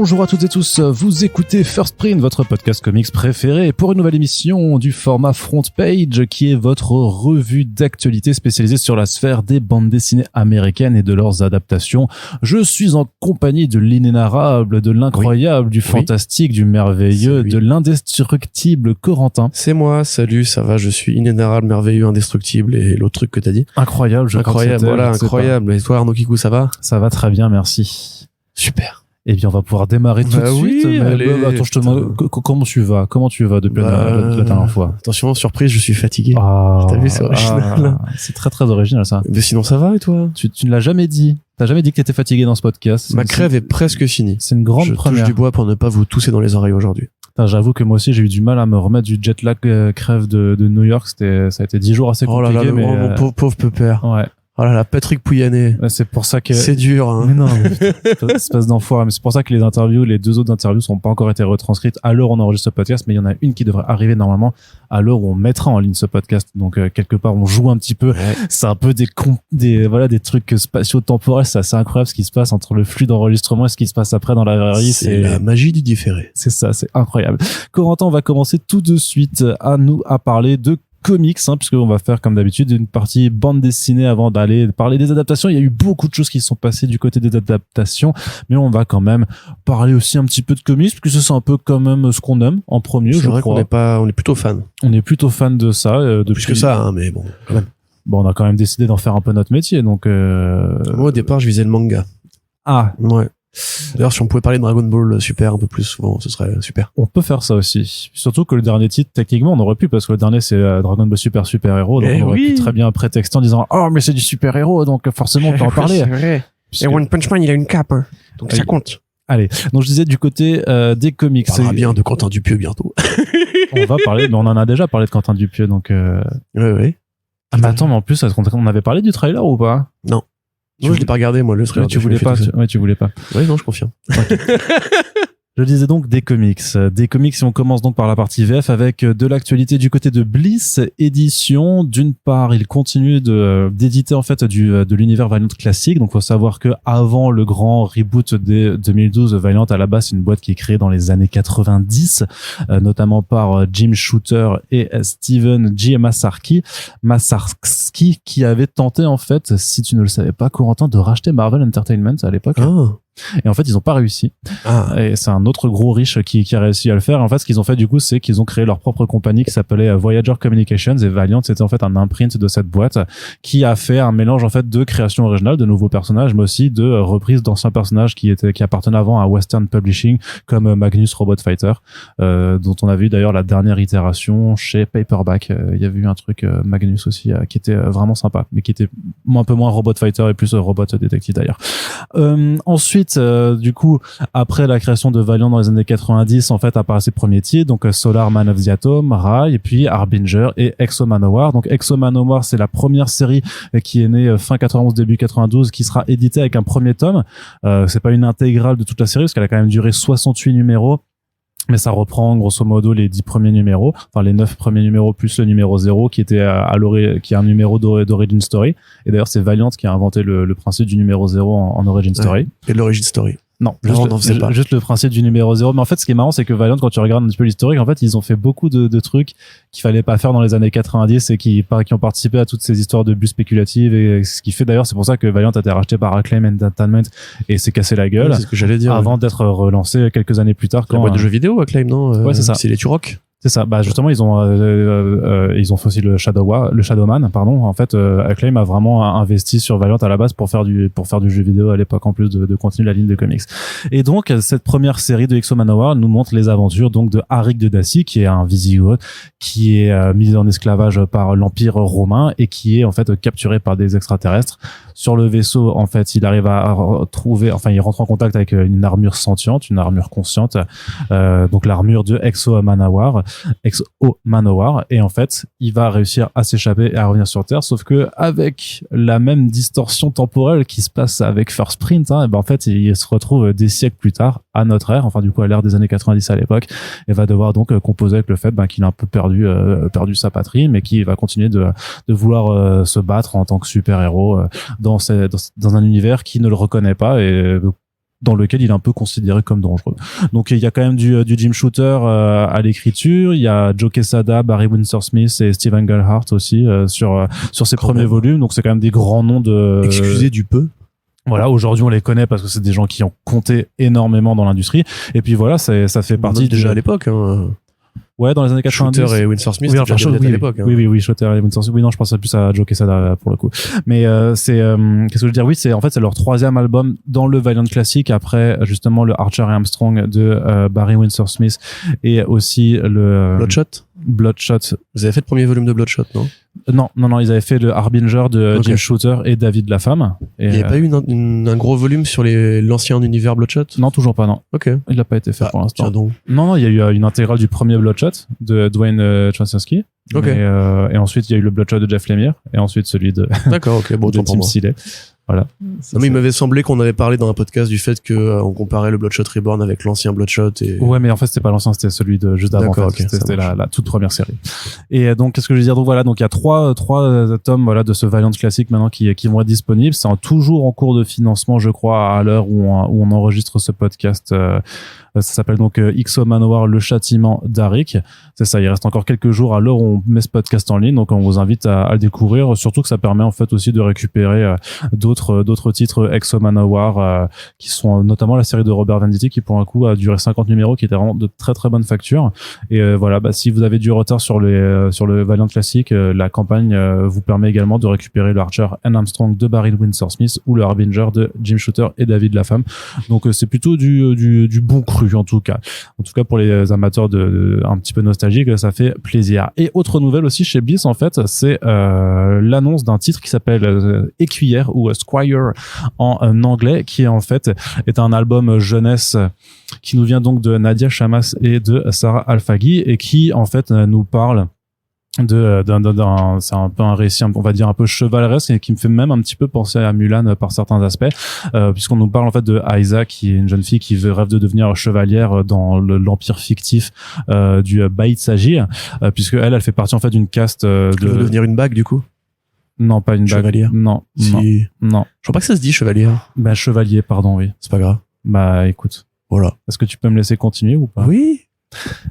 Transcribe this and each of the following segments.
Bonjour à toutes et tous, vous écoutez First Print, votre podcast comics préféré, pour une nouvelle émission du format Front Page, qui est votre revue d'actualité spécialisée sur la sphère des bandes dessinées américaines et de leurs adaptations. Je suis en compagnie de l'inénarrable, de l'incroyable, du fantastique, du merveilleux, de l'indestructible Corentin. C'est moi, salut, ça va, je suis inénarrable, merveilleux, indestructible et l'autre truc que t'as dit. Incroyable, incroyable. Et toi Arnaud Kikou, ça va? Ça va très bien, merci. Super. Eh bien, on va pouvoir démarrer tout de suite. Attends, je te demande, comment tu vas? Comment tu vas depuis la dernière fois? Attention, surprise, je suis fatigué. T'as vu, c'est original. C'est très très original, ça. Mais sinon, ça va, et toi? Tu ne l'as jamais dit. T'as jamais dit que t'étais fatigué dans ce podcast. Ma crève est presque finie. C'est une grande première. Je touche du bois pour ne pas vous tousser dans les oreilles aujourd'hui. J'avoue que moi aussi, j'ai eu du mal à me remettre du jet lag crève de New York. Ça a été 10 jours assez compliqué. Oh là là, mon pauvre pépère. Ouais. Oh là là, Patrick Pouyanné. C'est pour ça que... C'est dur, hein. Mais non, espèce d'enfoiré. Mais c'est pour ça que les deux autres interviews sont pas encore été retranscrites à l'heure où on enregistre ce podcast, mais il y en a une qui devrait arriver normalement à l'heure où on mettra en ligne ce podcast. Donc, quelque part, on joue un petit peu. Ouais. C'est un peu des trucs spatio-temporels. C'est assez incroyable ce qui se passe entre le flux d'enregistrement et ce qui se passe après dans la vraie vie. C'est la magie du différé. C'est ça, c'est incroyable. Corentin, on va commencer tout de suite à parler de comics, puisqu'on va faire comme d'habitude une partie bande dessinée avant d'aller parler des adaptations. Il y a eu beaucoup de choses qui se sont passées du côté des adaptations, mais on va quand même parler aussi un petit peu de comics, parce que c'est un peu quand même ce qu'on aime en premier, je crois. On est plutôt fan. On est plutôt fan de ça. Plus que ça, mais bon, quand même. Bon, on a quand même décidé d'en faire un peu notre métier, donc... Moi, au départ, je visais le manga. Ah. Ouais. D'ailleurs, si on pouvait parler de Dragon Ball Super un peu plus souvent, ce serait super. On peut faire ça aussi. Surtout que le dernier titre, techniquement, on aurait pu, parce que le dernier, c'est Dragon Ball Super Héros. Donc on aurait pu très bien prétexter en disant, oh, mais c'est du super héros, donc forcément, on peut en parler. C'est vrai. Et One Punch Man, il a une cape, hein. Donc ça compte. Allez. Donc je disais du côté des comics. On parlera bien de Quentin Dupieux bientôt. On va parler, mais on en a déjà parlé de Quentin Dupieux, donc. Oui. Ah, mais attends, mais en plus, on avait parlé du trailer ou pas? Non. Je l'ai pas regardé, moi, le trailer. Tu voulais pas. Oui, non, je confirme. Okay. Je disais donc des comics, et on commence donc par la partie VF avec de l'actualité du côté de Bliss Édition. D'une part, il continue d'éditer en fait de l'univers Valiant classique. Donc, faut savoir que avant le grand reboot de 2012, Valiant à la base c'est une boîte qui est créée dans les années 90, notamment par Jim Shooter et Steven G. Masarski, qui avait tenté en fait, si tu ne le savais pas, Corentin, de racheter Marvel Entertainment à l'époque. Oh. Et en fait, ils ont pas réussi. Et c'est un autre gros riche qui a réussi à le faire. En fait, ce qu'ils ont fait du coup, c'est qu'ils ont créé leur propre compagnie qui s'appelait Voyager Communications, et Valiant, c'était en fait un imprint de cette boîte qui a fait un mélange en fait de création originale, de nouveaux personnages, mais aussi de reprises d'anciens personnages qui appartenaient avant à Western Publishing, comme Magnus Robot Fighter, dont on a vu d'ailleurs la dernière itération chez Paperback. Il y avait eu un truc Magnus aussi qui était vraiment sympa, mais qui était un peu moins Robot Fighter et plus Robot Detective d'ailleurs. Ensuite, du coup, après la création de Valiant dans les années 90, en fait, apparaissent ses premiers titres, donc Solar Man of the Atom, Rai, et puis Harbinger et Exo Manowar. Donc Exo Manowar, c'est la première série qui est née fin 91, début 92, qui sera éditée avec un premier tome. C'est pas une intégrale de toute la série, parce qu'elle a quand même duré 68 numéros. Mais ça reprend grosso modo les 10 premiers numéros, enfin les 9 premiers numéros plus le numéro 0 qui était qui est un numéro d'Origin Story. Et d'ailleurs c'est Valiant qui a inventé le principe du numéro 0 en Origin Story. Et l'Origin Story. Non, juste le principe du numéro 0. Mais en fait, ce qui est marrant, c'est que Valiant, quand tu regardes un petit peu l'historique, en fait, ils ont fait beaucoup de trucs qu'il fallait pas faire dans les années 90 et qui ont participé à toutes ces histoires de bulles spéculatives. Et ce qui fait d'ailleurs, c'est pour ça que Valiant a été racheté par Acclaim Entertainment et s'est cassé la gueule. Oui, c'est ce que j'allais dire. Avant d'être relancé quelques années plus tard. La boîte de jeux vidéo, Acclaim, non? Ouais, c'est ça. C'est les Turok. C'est ça. Bah justement, ils ont fait aussi le Shadowman, pardon. En fait, Acclaim a vraiment investi sur Valiant à la base pour faire du jeu vidéo à l'époque, en plus de continuer la ligne de comics. Et donc cette première série de Exo Manowar nous montre les aventures donc de Arik de Dacie, qui est un Visigoth qui est mis en esclavage par l'Empire romain et qui est en fait capturé par des extraterrestres. Sur le vaisseau, en fait, il arrive à il rentre en contact avec une armure sentiente, une armure consciente, donc l'armure de Exo Manowar, et en fait, il va réussir à s'échapper et à revenir sur Terre, sauf que avec la même distorsion temporelle qui se passe avec First Print, en fait, il se retrouve des siècles plus tard à notre ère, enfin du coup à l'ère des années 90 à l'époque, et va devoir donc composer avec le fait qu'il a un peu perdu sa patrie, mais qui va continuer de vouloir se battre en tant que super-héros dans un univers qui ne le reconnaît pas, et dans lequel il est un peu considéré comme dangereux. Donc il y a quand même du Jim Shooter à l'écriture, il y a Joe Quesada, Barry Windsor-Smith et Steve Englehart aussi sur ces premiers volumes. Donc c'est quand même des grands noms de... Excusez du peu. Voilà, aujourd'hui on les connaît parce que c'est des gens qui ont compté énormément dans l'industrie. Et puis voilà, ça fait partie déjà à l'époque. Hein. Ouais, dans les années 90. Shooter et Windsor-Smith, oui, à l'époque. Hein. Oui, Shooter et Windsor-Smith. Oui, non, je pensais plus à Joe Quesada pour le coup. Mais qu'est-ce que je veux dire? Oui, c'est leur 3e album dans le Valiant Classic après justement le Archer et Armstrong de Barry Windsor-Smith et aussi le Bloodshot. Vous avez fait le premier volume de Bloodshot, non? Non, ils avaient fait le Harbinger de Jim Shooter et David Lafemme. Et il n'y a pas eu un gros volume sur l'ancien univers Bloodshot? Non, toujours pas, non. Ok. Il n'a pas été fait pour l'instant. Donc. Non, il y a eu une intégrale du premier Bloodshot de Dwayne Chwasinski. Ok. Et ensuite, il y a eu le Bloodshot de Jeff Lemire et ensuite celui de, d'accord, ok, bon, de Tim Seeley. Voilà. Non, mais il m'avait semblé qu'on avait parlé dans un podcast du fait que on comparait le Bloodshot Reborn avec l'ancien Bloodshot et... Ouais, mais en fait, c'était pas l'ancien, c'était celui de juste avant. D'accord, en fait. okay, c'était la toute première série. Et donc, qu'est-ce que je veux dire? Donc voilà, donc il y a trois tomes, voilà, de ce Valiant classique maintenant qui vont être disponibles. C'est toujours en cours de financement, je crois, à l'heure où on enregistre ce podcast. Ça s'appelle donc XO Manowar, le châtiment d'Arik. C'est ça, il reste encore quelques jours à l'heure où on met ce podcast en ligne, donc on vous invite à le découvrir, surtout que ça permet en fait aussi de récupérer d'autres titres XO Manowar qui sont notamment la série de Robert Venditti qui pour un coup a duré 50 numéros, qui était vraiment de très très bonne facture. Et voilà, si vous avez du retard sur le Valiant Classic, la campagne vous permet également de récupérer le Archer and Armstrong de Barry Windsor-Smith ou le Harbinger de Jim Shooter et David Lafemme. Donc c'est plutôt du bon cru en tout cas pour les amateurs de un petit peu nostalgiques, ça fait plaisir. Et autre nouvelle aussi chez Bliss en fait, c'est l'annonce d'un titre qui s'appelle Écuyère ou Squire en anglais, qui en fait est un album jeunesse qui nous vient donc de Nadia Chamas et de Sarah Alfaghi et qui en fait nous parle c'est un peu un récit, on va dire un peu chevaleresque, et qui me fait même un petit peu penser à Mulan par certains aspects, puisqu'on nous parle en fait de Aiza, qui est une jeune fille qui rêve de devenir chevalière dans l'empire fictif du Bait Saji, puisque elle fait partie en fait d'une caste de devenir une bague du coup. Non, pas une chevalière. Bague. Non. Je crois pas que ça se dit chevalière. Bah chevalier, pardon, oui. C'est pas grave. Bah écoute. Voilà. Est-ce que tu peux me laisser continuer ou pas? Oui.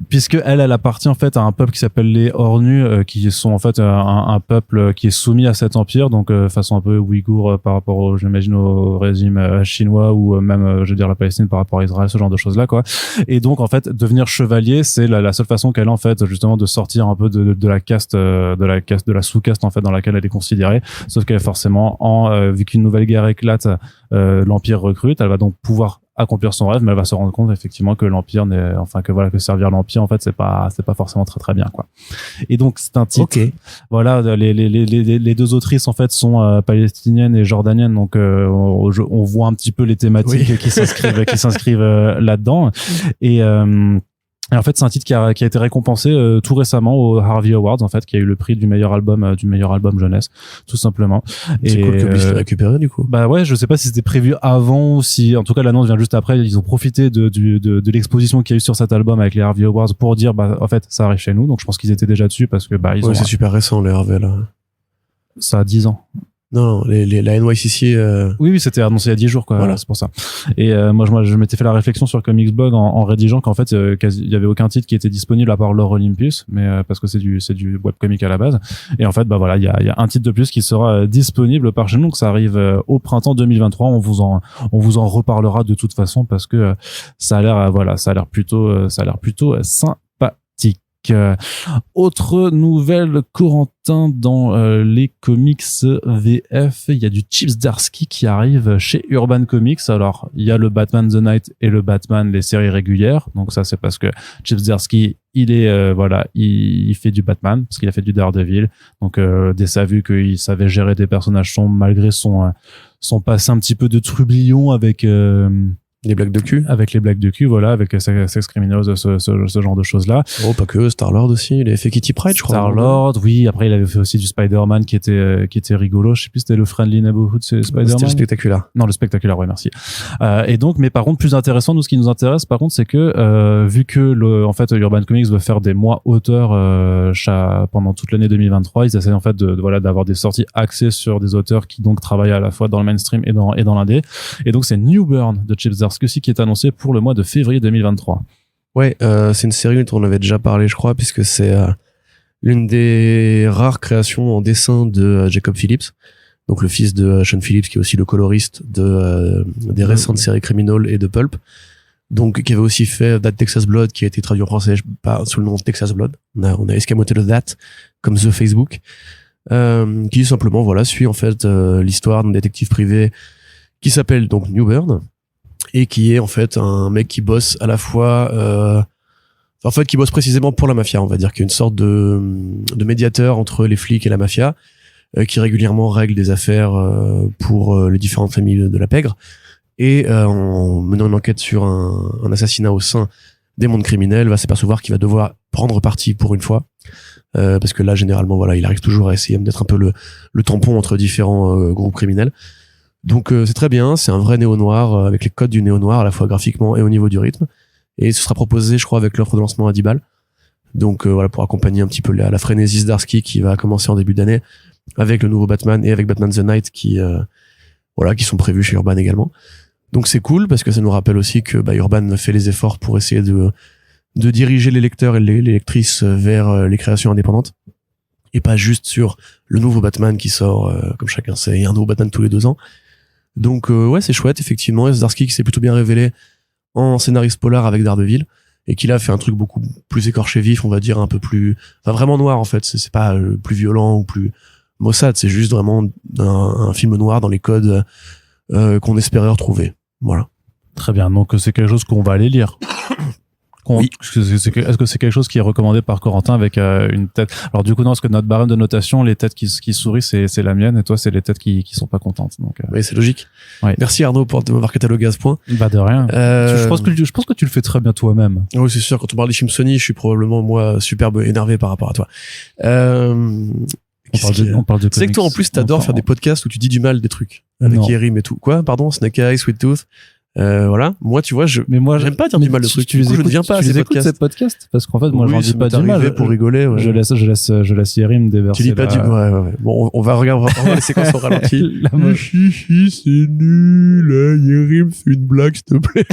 Puisque elle appartient en fait à un peuple qui s'appelle les Ornus, qui sont en fait un peuple qui est soumis à cet empire, donc façon un peu ouïghour par rapport j'imagine au régime chinois, ou même je veux dire la Palestine par rapport à Israël, ce genre de choses là quoi. Et donc en fait devenir chevalier, c'est la seule façon qu'elle a en fait justement de sortir un peu de la caste, de la sous-caste en fait dans laquelle elle est considérée. Sauf qu'elle forcément vu qu'une nouvelle guerre éclate, l'empire recrute, elle va donc pouvoir accomplir son rêve, mais elle va se rendre compte effectivement que l'empire que servir l'empire en fait c'est pas forcément très très bien quoi. Et donc c'est un titre. Okay. Voilà, les deux autrices en fait sont palestiniennes et jordaniennes, donc on voit un petit peu les thématiques qui s'inscrivent là-dedans. Et en fait, c'est un titre qui a été récompensé tout récemment au Harvey Awards, en fait, qui a eu le prix du meilleur album jeunesse, tout simplement. C'est cool que Bliss l'ait récupéré, du coup. Bah ouais, je sais pas si c'était prévu avant ou si, en tout cas, l'annonce vient juste après. Ils ont profité de l'exposition qu'il y a eu sur cet album avec les Harvey Awards pour dire, en fait, ça arrive chez nous. Donc, je pense qu'ils étaient déjà dessus parce que, c'est super récent, les Harvey, là. Ça a 10 ans. Non, la NYCC. Oui, c'était annoncé il y a 10 jours, quoi. Voilà, c'est pour ça. Et moi, je m'étais fait la réflexion sur Comics Blog en rédigeant qu'en fait, il y avait aucun titre qui était disponible à part Lore Olympus, mais parce que c'est du webcomic à la base. Et en fait, voilà, il y a un titre de plus qui sera disponible par chez nous, donc ça arrive au printemps 2023. On vous en reparlera de toute façon parce que ça a l'air plutôt sympathique. Autre nouvelle, Corentin, dans les comics VF, il y a du Chip Zdarsky qui arrive chez Urban Comics. Alors, il y a le Batman The Night et le Batman les séries régulières. Donc ça, c'est parce que Chip Zdarsky, il fait du Batman parce qu'il a fait du Daredevil. Donc dès sa vue qu'il savait gérer des personnages sombres malgré son passé un petit peu de trublion avec les blagues de cul. Avec les blagues de cul, voilà, avec Sex Criminals, ce genre de choses-là. Oh, pas que, Star-Lord aussi, il avait fait Kitty Pryde, je crois. Star-Lord, oui, après il avait fait aussi du Spider-Man qui était rigolo, je sais plus, c'était le Friendly Neighborhood, c'est Spider-Man. C'était le Spectaculaire. Non, le Spectaculaire, ouais, merci. Et donc, mais par contre, plus intéressant, nous, ce qui nous intéresse, par contre, c'est que, vu que en fait, Urban Comics veut faire des mois auteurs, pendant toute l'année 2023, ils essaient, en fait, d'avoir des sorties axées sur des auteurs qui, donc, travaillent à la fois dans le mainstream et dans l'indé. Et donc, c'est New Burn de Chip Zdarsky d'ailleurs ce que-ci qui est annoncé pour le mois de février 2023. Ouais, c'est une série dont on avait déjà parlé, je crois, puisque c'est l'une des rares créations en dessin de Jacob Phillips, donc le fils de Sean Phillips, qui est aussi le coloriste des récentes séries Criminal et de Pulp, donc qui avait aussi fait That Texas Blood, qui a été traduit en français sous le nom de Texas Blood. On a escamoté le That comme The Facebook, qui simplement voilà suit en fait l'histoire d'un détective privé qui s'appelle donc Newburn et qui est en fait un mec qui bosse à la fois qui bosse précisément pour la mafia, on va dire, qui est une sorte de médiateur entre les flics et la mafia, qui régulièrement règle des affaires pour les différentes familles de la pègre, et en menant une enquête sur un assassinat au sein des mondes criminels, va s'apercevoir qu'il va devoir prendre parti pour une fois, parce que là généralement voilà, il arrive toujours à essayer d'être un peu le tampon entre différents groupes criminels. Donc c'est très bien, c'est un vrai néo-noir avec les codes du néo-noir à la fois graphiquement et au niveau du rythme, et ce sera proposé je crois avec l'offre de lancement à 10 balles. Donc voilà, pour accompagner un petit peu la frénésie Zdarsky qui va commencer en début d'année avec le nouveau Batman et avec Batman the Night qui sont prévus chez Urban également. Donc c'est cool parce que ça nous rappelle aussi que Urban fait les efforts pour essayer de diriger les lecteurs et les lectrices vers les créations indépendantes et pas juste sur le nouveau Batman qui sort comme chacun sait, il y a un nouveau Batman tous les 2 ans. Donc ouais, c'est chouette effectivement. Et Zdarsky qui s'est plutôt bien révélé en scénariste polar avec Daredevil et qui là fait un truc beaucoup plus écorché vif, on va dire, un peu plus vraiment noir en fait, c'est pas plus violent ou plus maussade, c'est juste vraiment un film noir dans les codes qu'on espérait retrouver. Voilà. Très bien, donc c'est quelque chose qu'on va aller lire. Oui. Est-ce que c'est quelque chose qui est recommandé par Corentin avec une tête? Alors du coup non, parce que notre barème de notation, les têtes qui sourient, c'est la mienne, et toi c'est les têtes qui sont pas contentes. Donc oui, c'est logique. Ouais. Merci Arnaud pour m'avoir catalogué à ce point. Bah de rien. Je pense que tu le fais très bien toi-même. Oui, c'est sûr. Quand on parle des films Sony, je suis probablement moi super énervé par rapport à toi. On parle de tu sais que toi en plus t'adores faire des podcasts où tu dis du mal des trucs avec Yerim et tout. Quoi? Pardon, Snake Eye, Sweet Tooth. Voilà, moi tu vois, j'aime pas dire du mal de trucs. Je ne viens pas à ces podcasts parce qu'en fait moi j'en dis pas du mal pour rigoler. Ouais. Je laisse Yerim déverser. Tu dis pas du mal. Ouais. Bon, on va regarder les séquences au ralenti. C'est nul. Yerim, fais une blague s'il te plaît.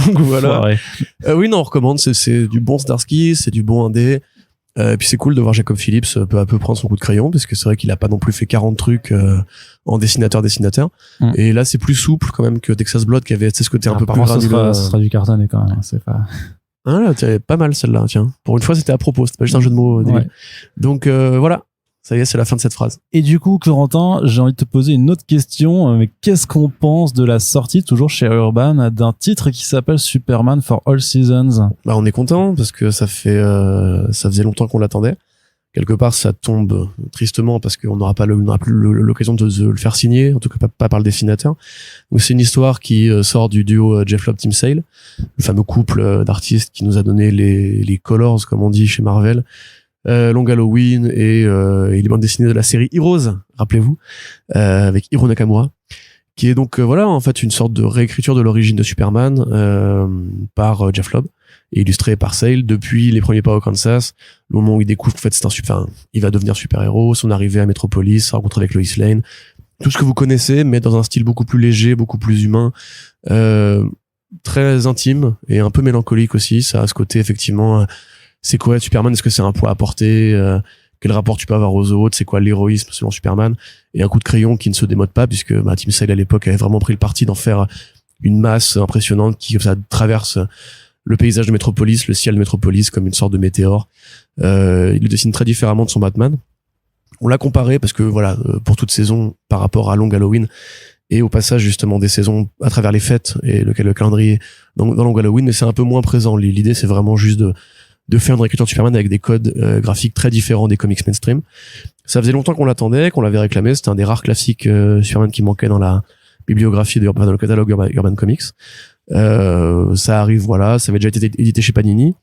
Donc voilà. Oui, non, on recommande. C'est du bon Zdarsky, c'est du bon indé. Puis c'est cool de voir Jacob Phillips peu à peu prendre son coup de crayon, parce que c'est vrai qu'il a pas non plus fait 40 trucs en dessinateur. Et là c'est plus souple quand même que Texas Blood qui avait ce côté un peu plus granuleux. Ce sera du cartonné quand même, c'est pas... Ah là, tiens, pas mal celle-là, tiens. Pour une fois c'était à propos, c'était pas juste un jeu de mots débile. Ouais. Donc voilà. Ça y est, c'est la fin de cette phrase. Et du coup, Corentin, j'ai envie de te poser une autre question. Mais qu'est-ce qu'on pense de la sortie, toujours chez Urban, d'un titre qui s'appelle Superman for All Seasons? Bah, on est content parce que ça faisait longtemps qu'on l'attendait. Quelque part, ça tombe tristement parce qu'on n'aura plus l'occasion de le faire signer, en tout cas pas par le dessinateur. Donc c'est une histoire qui sort du duo Jeff Lobb Tim Sale, le fameux couple d'artistes qui nous a donné les colors, comme on dit chez Marvel. Long Halloween et les bandes dessinées de la série Heroes, rappelez-vous, avec Hiro Nakamura, qui est donc voilà en fait une sorte de réécriture de l'origine de Superman par Jeff Lobb et illustré par Sale depuis les premiers pas au Kansas, le moment où il découvre en fait il va devenir super-héros, son arrivée à Metropolis, sa rencontre avec Lois Lane, tout ce que vous connaissez, mais dans un style beaucoup plus léger, beaucoup plus humain, très intime et un peu mélancolique aussi. Ça a ce côté effectivement. C'est quoi Superman? Est-ce que c'est un poids à porter? Quel rapport tu peux avoir aux autres? C'est quoi l'héroïsme selon Superman? Et un coup de crayon qui ne se démode pas, puisque Tim Sale à l'époque avait vraiment pris le parti d'en faire une masse impressionnante qui comme ça traverse le paysage de Metropolis, le ciel de Metropolis comme une sorte de météore. Il le dessine très différemment de son Batman. On l'a comparé parce que voilà, pour toute saison par rapport à Long Halloween et au passage justement des saisons à travers les fêtes et le calendrier dans Long Halloween, mais c'est un peu moins présent. L'idée c'est vraiment juste de faire une réécriture de Superman avec des codes graphiques très différents des comics mainstream. Ça faisait longtemps qu'on l'attendait, qu'on l'avait réclamé. C'était un des rares classiques Superman qui manquait dans la bibliographie dans le catalogue Urban Comics. Ça arrive, voilà. Ça avait déjà été édité chez Panini.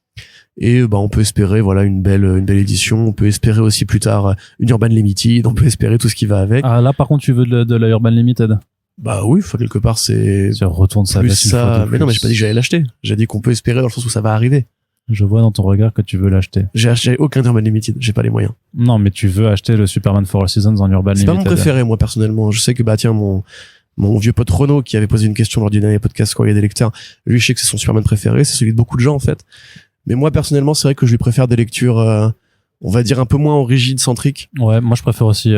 Et on peut espérer voilà une belle édition. On peut espérer aussi plus tard une Urban Limited. On peut espérer tout ce qui va avec. Ah là, par contre, tu veux de la Urban Limited? Bah oui, quelque part c'est. Tu retournes ça. Plus ça. Mais non, mais j'ai pas dit que j'allais l'acheter. J'ai dit qu'on peut espérer dans le sens où ça va arriver. Je vois dans ton regard que tu veux l'acheter. J'ai acheté aucun Urban Limited, j'ai pas les moyens. Non, mais tu veux acheter le Superman for All Seasons en Urban Limited. C'est pas mon préféré, moi, personnellement. Je sais que, tiens, Mon vieux pote Renaud, qui avait posé une question lors du dernier podcast Courrier des lecteurs, lui, je sais que c'est son Superman préféré, c'est celui de beaucoup de gens, en fait. Mais moi, personnellement, c'est vrai que je lui préfère des lectures, on va dire un peu moins rigides, centriques. Ouais, moi je préfère aussi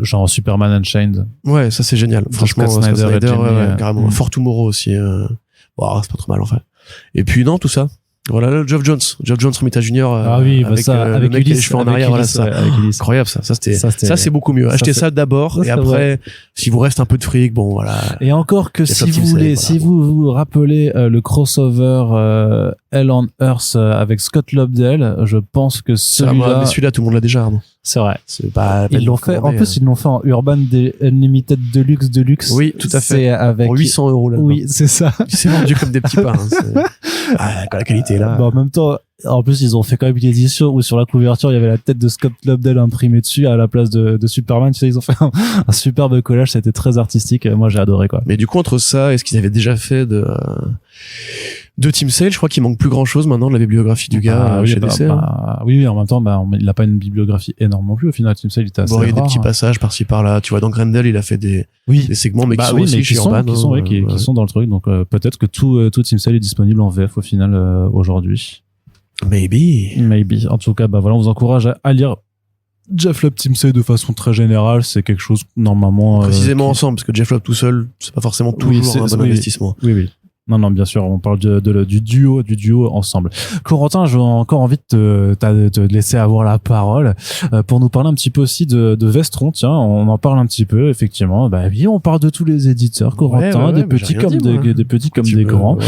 genre Superman Unchained. Ouais, ça c'est génial. Franchement, Scott Snyder, carrément. For Tomorrow aussi. Wow, c'est pas trop mal en fait. Et puis non, tout ça. Voilà, le Geoff Jones Romita Jr. Ah oui, avec, ça, avec le mec Ulysse, qui a les cheveux en arrière, voilà ça. Incroyable ça. Ça c'est beaucoup mieux. Achetez ça d'abord et après, si vous reste un peu de fric, bon voilà. Et encore que si vous voulez, si vous vous rappelez le crossover Hell on Earth avec Scott Lobdell, je pense que celui-là. Mais celui-là, tout le monde l'a déjà. Non, c'est vrai. C'est pas. Ils l'ont fait. En plus, ils l'ont fait en Urban Unlimited Deluxe. Oui, tout à fait. C'est avec pour 800 € là. Oui, c'est ça. C'est vendu comme des petits pains. Quand la qualité est là. Bon, en même temps, en plus, ils ont fait quand même une édition où sur la couverture, il y avait la tête de Scott Lobdell imprimée dessus à la place de Superman. Tu sais, ils ont fait un superbe collage. C'était très artistique. Moi, j'ai adoré, quoi. Mais du coup, entre ça et ce qu'ils avaient déjà fait de Tim Sale, je crois qu'il manque plus grand chose maintenant de la bibliographie du gars chez DC. Oui, en même temps, il a pas une bibliographie énorme non plus. Au final, Tim Sale, il était assez il y a des rare. petits passages par-ci par-là. Tu vois, dans Grendel, il a fait des segments, mais qui sont aussi chez Urban. Qui sont dans le truc. Donc, peut-être que tout Tim Sale est disponible en VF au final, aujourd'hui. Maybe. En tout cas, voilà, on vous encourage à lire Jeff Loeb Tim Sale de façon très générale. C'est quelque chose, normalement. Précisément ensemble, parce que Jeff Loeb tout seul, c'est pas forcément toujours un bon investissement. Oui. Non, bien sûr, on parle du duo ensemble. Corentin, j'ai encore envie de te laisser avoir la parole pour nous parler un petit peu aussi de Vestron. Tiens, on en parle un petit peu, effectivement. Oui, on parle de tous les éditeurs, Corentin, des petits comme des grands,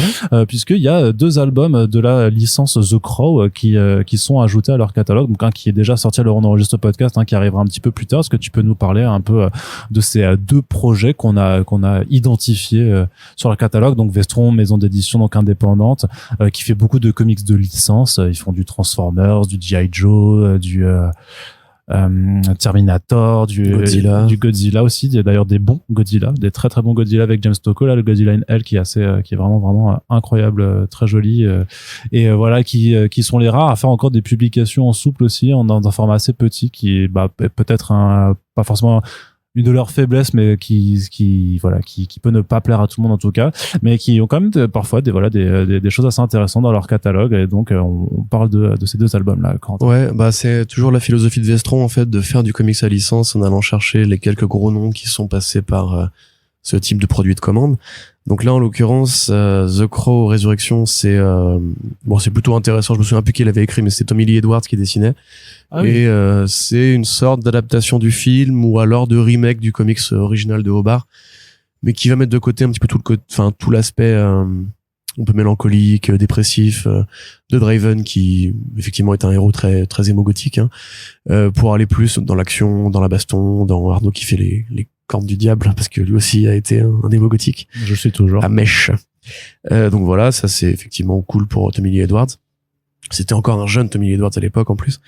puisqu'il y a 2 albums de la licence The Crow qui sont ajoutés à leur catalogue. Donc un qui est déjà sorti à l'heure où on enregistre le podcast, qui arrivera un petit peu plus tard. Est-ce que tu peux nous parler un peu de ces 2 projets qu'on a identifiés sur leur catalogue? Donc Vestron, maison d'édition donc indépendante, qui fait beaucoup de comics de licence. Ils font du Transformers, du G.I. Joe, du Terminator, du Godzilla aussi. Il y a d'ailleurs des bons Godzilla, des très très bons Godzilla avec James Stocco, là, le Godzilla in Hell qui est vraiment incroyable, très joli, et voilà, qui sont les rares à faire encore des publications en souple aussi, dans un format assez petit, qui est peut-être pas forcément une de leurs faiblesses, mais qui peut ne pas plaire à tout le monde en tout cas, mais qui ont quand même parfois des choses assez intéressantes dans leur catalogue. Et donc on parle de ces 2 albums là. Ouais, c'est toujours la philosophie de Vestron en fait, de faire du comics à licence en allant chercher les quelques gros noms qui sont passés par ce type de produit de commande. Donc là, en l'occurrence, The Crow Résurrection, c'est plutôt intéressant. Je me souviens plus qui l'avait écrit, mais c'est Tommy Lee Edwards qui dessinait. Et c'est une sorte d'adaptation du film ou alors de remake du comics original de Hobart, mais qui va mettre de côté un petit peu tout l'aspect un peu mélancolique, dépressif de Draven, qui effectivement est un héros très très émo-gothique, pour aller plus dans l'action, dans la baston, dans Arnaud qui fait les cornes du diable, parce que lui aussi a été un émo-gothique. Je suis toujours. À mèche. Donc voilà, ça c'est effectivement cool pour Tommy Lee Edwards. C'était encore un jeune Tommy Lee Edwards à l'époque en plus.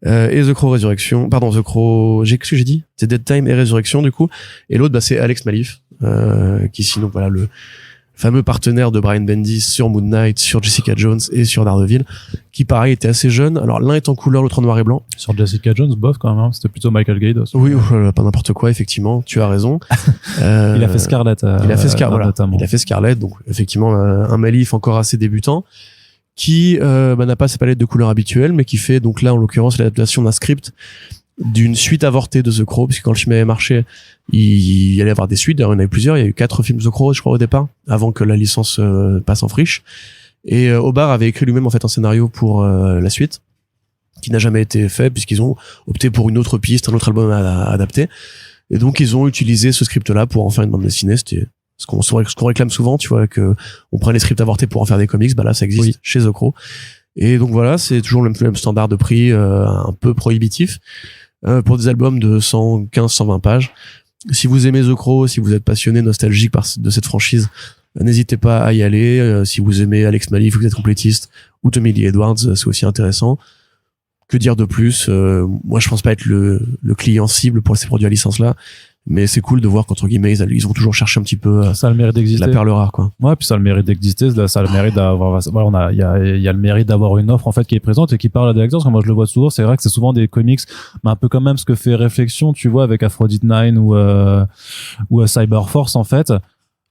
Et The Crow Résurrection, qu'est-ce que j'ai dit? C'est Dead Time et Résurrection du coup. Et l'autre, c'est Alex Malif, qui sinon voilà le fameux partenaire de Brian Bendis sur Moon Knight, sur Jessica Jones et sur Daredevil, qui pareil était assez jeune. Alors l'un est en couleur, l'autre en noir et blanc. Sur Jessica Jones, bof quand même, c'était plutôt Michael Gaydos. Oui, pas n'importe quoi, effectivement, tu as raison. Il a fait Scarlet. Il a fait Scarlet, donc effectivement un Malif encore assez débutant, qui n'a pas sa palette de couleurs habituelle, mais qui fait donc là en l'occurrence l'adaptation d'un script d'une suite avortée de The Crow, puisque quand le film avait marché, il allait y avoir des suites. D'ailleurs, il y en avait plusieurs. Il y a eu 4 films The Crow, je crois, au départ, avant que la licence passe en friche. Et Hobart avait écrit lui-même en fait un scénario pour la suite, qui n'a jamais été fait, puisqu'ils ont opté pour une autre piste, un autre album à adapter. Et donc ils ont utilisé ce script-là pour en faire une bande dessinée. C'était ce qu'on réclame souvent, tu vois, que on prend les scripts avortés pour en faire des comics. Là, ça existe chez The Crow. Et donc voilà, c'est toujours le même standard de prix, un peu prohibitif, pour des albums de 115-120 pages. Si vous aimez The Crow, si vous êtes passionné, nostalgique de cette franchise, n'hésitez pas à y aller. Si vous aimez Alex Malif, vous êtes complétiste, ou Tommy Lee Edwards, c'est aussi intéressant. Que dire de plus? Moi, je pense pas être le client cible pour ces produits à licence là. Mais c'est cool de voir qu'entre guillemets, ils ont toujours cherché un petit peu ça a le mérite d'exister. la perle rare, quoi. Ouais, puis ça a le mérite d'exister, ça a le mérite d'avoir, voilà, il y a le mérite d'avoir une offre, en fait, qui est présente et qui parle à des lecteurs, parce que moi, je le vois souvent, c'est vrai que c'est souvent des comics, mais un peu quand même ce que fait Réflexion, tu vois, avec Aphrodite 9 ou Cyberforce, en fait.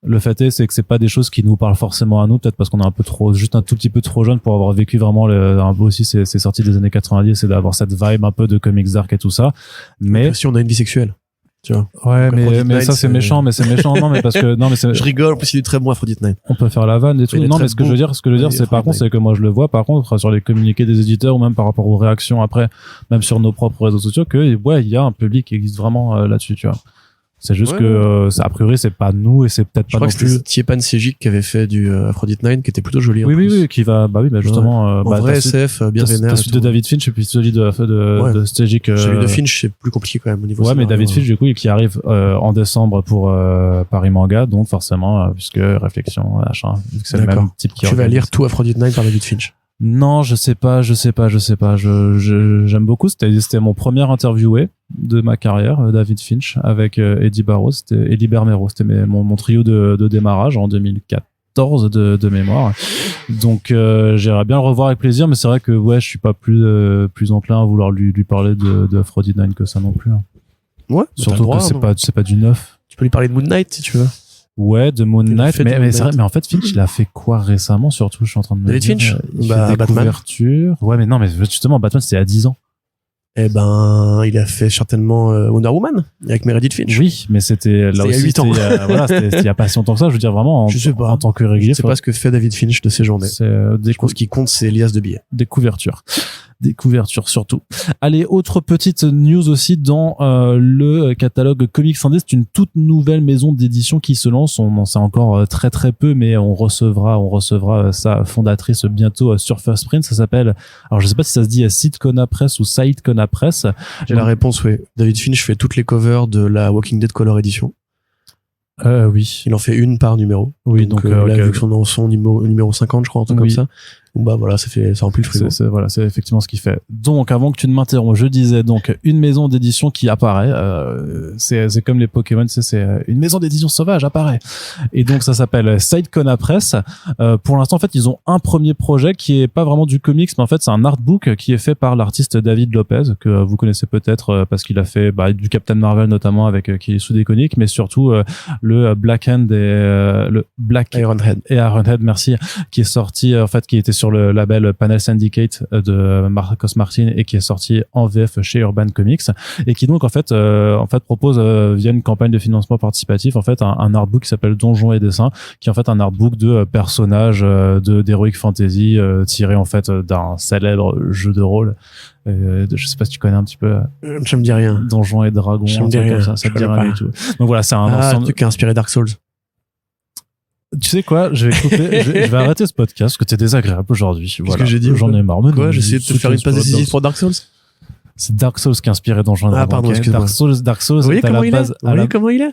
Le fait c'est que c'est pas des choses qui nous parlent forcément à nous, peut-être parce qu'on est juste un tout petit peu trop jeune pour avoir vécu vraiment un peu aussi ces sorties des années 90 et d'avoir cette vibe un peu de comics dark et tout ça. Mais si on a une vie sexuelle, tu vois. Ouais, mais ça c'est méchant, mais c'est méchant. Non, mais parce que je rigole, en plus il est très bon Aphrodite 9. On peut faire la vanne et tout. Non, mais ce que je veux dire, c'est par contre, c'est que moi je le vois par contre sur les communiqués des éditeurs ou même par rapport aux réactions après, même sur nos propres réseaux sociaux, que ouais, il y a un public qui existe vraiment là-dessus, tu vois. C'est juste que a priori c'est pas nous et c'est peut-être pas non plus. Je crois que c'était Tiepan Sejic qui avait fait du Aphrodite 9 qui était plutôt joli. Oui, qui va justement en vrai SF bien vénère. Celui de David Finch et puis celui de Sejic. Celui de Finch c'est plus compliqué quand même au niveau. Ouais, mais David Finch du coup qui arrive en décembre pour Paris Manga, donc forcément puisque Réflexion machin, c'est le même type qui. Tu vas lire tout Aphrodite 9 par David Finch. Non, je sais pas. J'aime beaucoup. C'était mon premier interviewé de ma carrière, David Finch, avec Eddie Barrow, Eddie Bermero. C'était mon trio de démarrage en 2014 de mémoire. Donc, j'irais bien le revoir avec plaisir, mais c'est vrai que, ouais, je suis pas plus enclin à vouloir lui parler de Aphrodite 9 que ça non plus. Hein. Ouais. Surtout que c'est pas du neuf. Tu peux lui parler de Moon Knight si tu veux. Ouais, de Moon Knight, mais c'est vrai, mais en fait, Finch, il a fait quoi récemment, surtout, je suis en train de me David dire. Finch? Il fait des couvertures. Ouais, mais non, mais justement, Batman, c'était il y a 10 ans. Eh ben, il a fait certainement Wonder Woman avec Meredith Finch. Oui, mais c'était là aussi. Il y a 8 ans. C'était il y a pas si longtemps que ça, je veux dire vraiment en tant que régulier. Je sais pas ce que fait David Finch de ses journées. Je pense qu'il compte ses liasses de billets. Des couvertures surtout. Allez, autre petite news aussi dans le catalogue Comics Indé, c'est une toute nouvelle maison d'édition qui se lance. On en sait encore très très peu, mais on recevra sa fondatrice bientôt sur First Print. Ça s'appelle, alors je sais pas si ça se dit Sidcona Press ou Sidcona Press. J'ai la réponse, oui. David Finch fait toutes les covers de la Walking Dead Color Edition. Oui. Il en fait une par numéro. Oui, donc là, vu que son numéro 50, je crois, un truc comme ça. Bah voilà, ça remplit le frigo. C'est effectivement ce qu'il fait. Donc, avant que tu ne m'interromps, je disais donc une maison d'édition qui apparaît. C'est comme les Pokémon, c'est une maison d'édition sauvage apparaît. Et donc ça s'appelle Sidecona Press. Pour l'instant, en fait, ils ont un premier projet qui est pas vraiment du comics, mais en fait, c'est un artbook qui est fait par l'artiste David Lopez que vous connaissez peut-être parce qu'il a fait du Captain Marvel notamment avec qui est sous des comics, mais surtout le Black Hand et le Black Ironhead, merci, qui est sorti en fait, qui était sur le label Panel Syndicate de Marcos Martin et qui est sorti en VF chez Urban Comics et qui donc en fait propose via une campagne de financement participatif en fait un artbook qui s'appelle Donjons et Dessins, qui est en fait un artbook de personnages d'Heroic Fantasy tiré en fait d'un célèbre jeu de rôle. Je sais pas si tu connais un petit peu. Ça me dit rien. Donjons et Dragons. Ça me dit rien. Ça te dit rien du tout. Donc voilà, c'est un ensemble. Un truc qui a inspiré Dark Souls. Tu sais quoi, je vais couper, je vais arrêter ce podcast parce que t'es désagréable aujourd'hui. Voilà. Ce que j'ai dit. J'en ai marre. Quoi, j'ai essayé de te faire une passe décisive pour Dark Souls. C'est Dark Souls qui a inspiré Donjons et Dragons. Pardon, excuse-moi. Dark Souls est à la base. Vous voyez comment il est?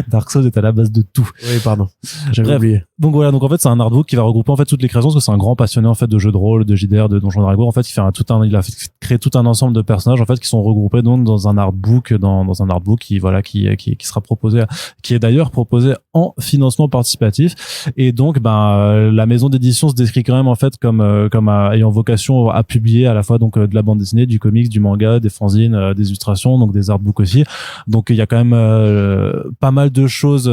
Dark Souls est à la base de tout. Oui, pardon. J'avais oublié. Donc voilà, donc en fait c'est un artbook qui va regrouper en fait toutes les créations, parce que c'est un grand passionné en fait de jeux de rôle, de JDR, de Donjons et Dragons. En fait, il a créé tout un ensemble de personnages en fait qui sont regroupés donc dans un artbook, dans un artbook qui sera proposé, qui est d'ailleurs proposé en financement participatif. Et donc la maison d'édition se décrit quand même en fait comme ayant vocation à publier à la fois donc de la bande dessinée, du comics, du manga, des fanzines, des illustrations, donc des artbooks aussi. Donc il y a quand même pas mal de choses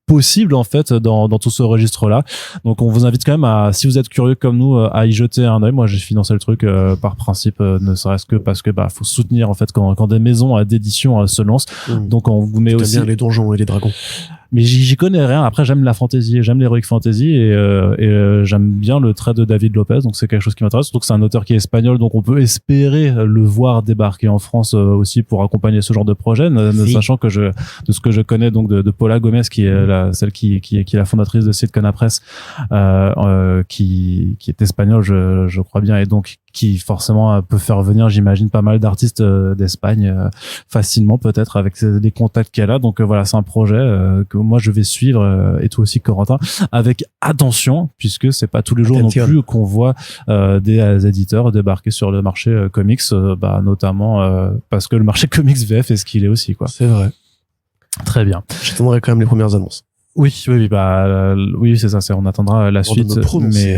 possible en fait dans tout ce registre là. Donc on vous invite quand même à, si vous êtes curieux comme nous, à y jeter un œil. Moi j'ai financé le truc par principe, ne serait-ce que parce que faut soutenir en fait quand des maisons d'édition se lancent. Donc on vous met aussi bien les donjons et les dragons. Mais j'y connais rien. Après j'aime la fantasy, j'aime l'heroic fantasy et j'aime bien le trait de David Lopez, donc c'est quelque chose qui m'intéresse. Surtout que c'est un auteur qui est espagnol, donc on peut espérer le voir débarquer en France aussi pour accompagner ce genre de projet, sachant que de ce que je connais donc de Paula Gomez qui est celle qui est la fondatrice de Sidcona Press, qui est espagnole je crois bien, et donc qui forcément peut faire venir, j'imagine, pas mal d'artistes d'Espagne facilement, peut-être avec les contacts qu'elle a. Donc voilà, c'est un projet que moi je vais suivre, et toi aussi Corentin, avec attention, puisque c'est pas tous les jours non plus qu'on voit des éditeurs débarquer sur le marché comics, notamment parce que le marché comics VF est ce qu'il est aussi, quoi. C'est vrai. Très bien. J'attendrai quand même les premières annonces. Oui, c'est ça, on attendra la suite. Mais